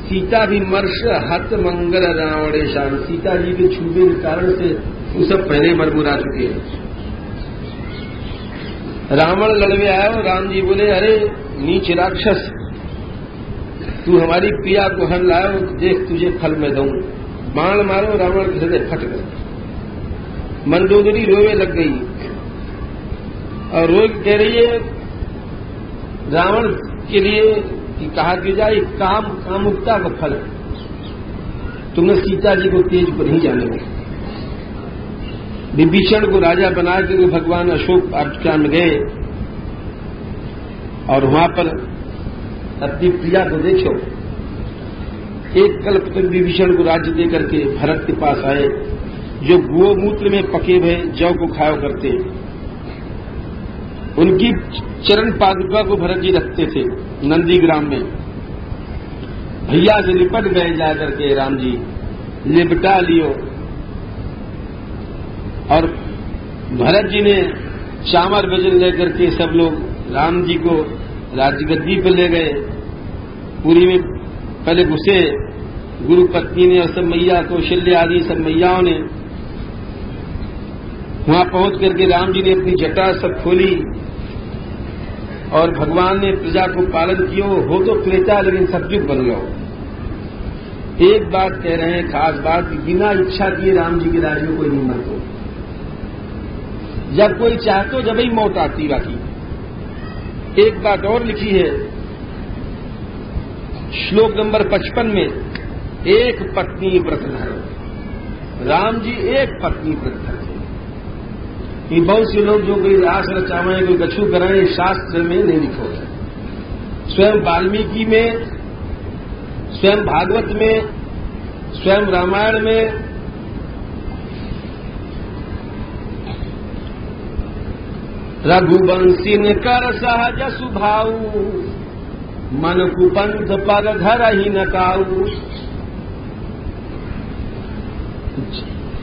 सीता भी मर्ष हत मंगल रावणेशान। सीता जी के छूबे के कारण से वो सब पहले मरमुरा चुके हैं। रावण लड़वे आया, राम जी बोले अरे नीच राक्षस, तू हमारी प्रिया को हर लाओ, देख तुझे फल में दूं। बाण मारो, रावण के हृदय फट गए। मंदोदरी रोवे लग गई और रोज कह रही है रावण के लिए कि कहा कि जाए कामुकता का फल, तुमने सीता जी को तेज पर नहीं जाने दो। विभीषण को राजा बना के भगवान अशोक वाटिका में गए और वहां पर अपनी प्रिया को देखो एक कल्प तक विभीषण को राज्य देकर के भरत के पास आए, जो गोमूत्र में पके हुए जौ को खाया करते, उनकी चरण पादुका को भरत जी रखते थे नंदीग्राम में। भैया से लिपट गए जाकर के राम जी, लिपटा लियो, और भरत जी ने चामर वजन लेकर के सब लोग राम जी को राजगद्दी पर ले गए। पुरी में पहले घुसे, गुरु पत्नी ने और सब मैया, कौशल्य आदि सब मैयाओं ने। वहां पहुंच करके राम जी ने अपनी जटा सब खोली और भगवान ने प्रजा को पालन किया। हो तो त्रेता लेकिन सतयुग बन गया। एक बात कह रहे हैं, खास बात, बिना इच्छा किए राम जी के राज्य में कोई नहीं मरता। जब कोई चाहतो जब ही मौत आती। बाकी एक बात और लिखी है श्लोक नंबर 55 में, एक पत्नी व्रत धरो। राम जी एक पत्नी व्रत धरते। ये बहुत से लोग जो कोई आस रचावें, कोई कछु कराएं, शास्त्र में नहीं लिखा है। स्वयं वाल्मीकि में, स्वयं भागवत में, स्वयं रामायण में रघुवंशी ने कर सहज सुभाऊ, मन कुपंथ पर धर ही न काऊ।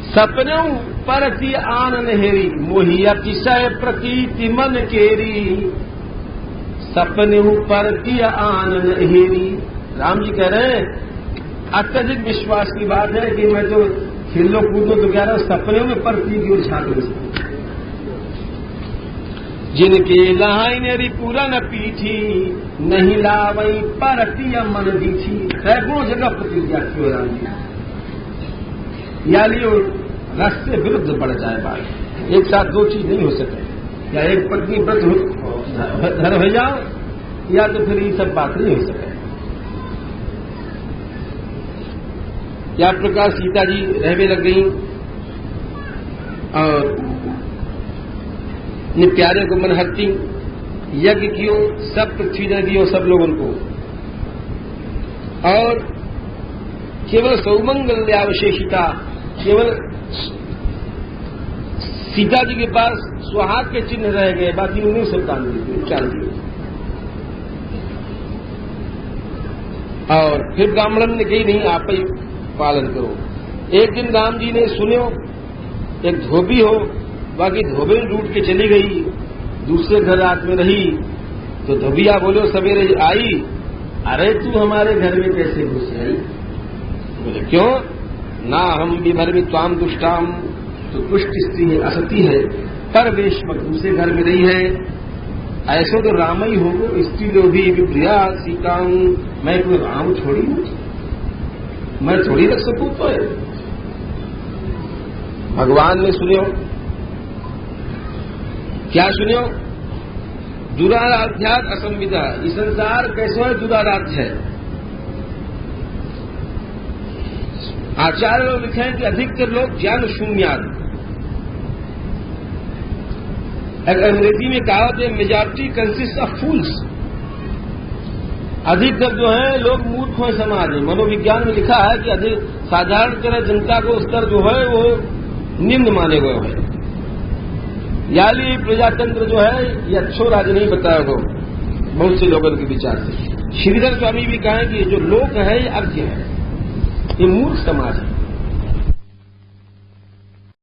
सपनों परति आनन हेरी, मोहि अतिशय प्रतीति मन केरी। सपनों परति आनन हेरी। राम जी कह रहे हैं अत्यधिक विश्वास की बात है कि मैं तो खेलो कूदो तो कह रहा हूं, सपने में परती की ओर छात्र हो सकती। जिनके लाइन पूरन पीठी, नहीं लावई परती मन दीठी। सैकड़ों जगह प्रतिज्ञा की राम जी, या लियो रस से विरुद्ध बढ़ जाए बात। एक साथ दो चीज नहीं हो सके, या एक पत्नी व्रत धर हो जाओ, या तो फिर ये सब बात नहीं हो सके। या प्रकार सीता जी रहने लग गई और ने प्यारे को मन हरती, यज्ञ कियो, सब पृथ्वी ने दियो सब लोगों को, और केवल सौमंगल अवशेषिता, केवल सीता जी के पास सुहाग के चिन्ह रह गए, बाकी उन्हें सब दान चाल दिए। और फिर ब्राह्मण ने कही नहीं, आप ही पालन करो। एक दिन राम जी ने सुनो, एक धोबी हो, बाकी धोबी लूट के चली गई, दूसरे घर रात में रही, तो धोबिया बोलो सवेरे आई, अरे तू हमारे घर में कैसे घुस आई? बोले क्यों? ना हम विभर में त्वाम दुष्टाम, तो दुष्ट स्त्री है, असती है, पर वेश मत दूसरे घर में रही है। ऐसो तो राम ही हो, स्त्री लोभी विप्रिया सीता, मैं कोई राम छोड़ी हूं, मैं थोड़ी रख सकूं? तो भगवान ने सुनियो, क्या सुनियो? दुराराध्यात असंविदा। ये संसार कैसे है? दुराराध्य है। आचार्य लोग लिखे हैं कि अधिकतर लोग ज्ञान शून्याद। अंग्रेजी में कहावत है मेजॉरिटी कंसिस्ट ऑफ फूल्स। अधिकतर जो है लोग मूर्ख हैं समाज में। मनोविज्ञान में लिखा है कि अधिक साधारण तरह जनता को स्तर जो है वो निम्न माने गए हैं। याली प्रजातंत्र जो है ये अच्छो राज नहीं बताया गो बहुत से लोगों के विचार से। श्रीधर स्वामी भी कहें कि जो लोक है ये अर्घ्य है, ये मूर्ख समाज है।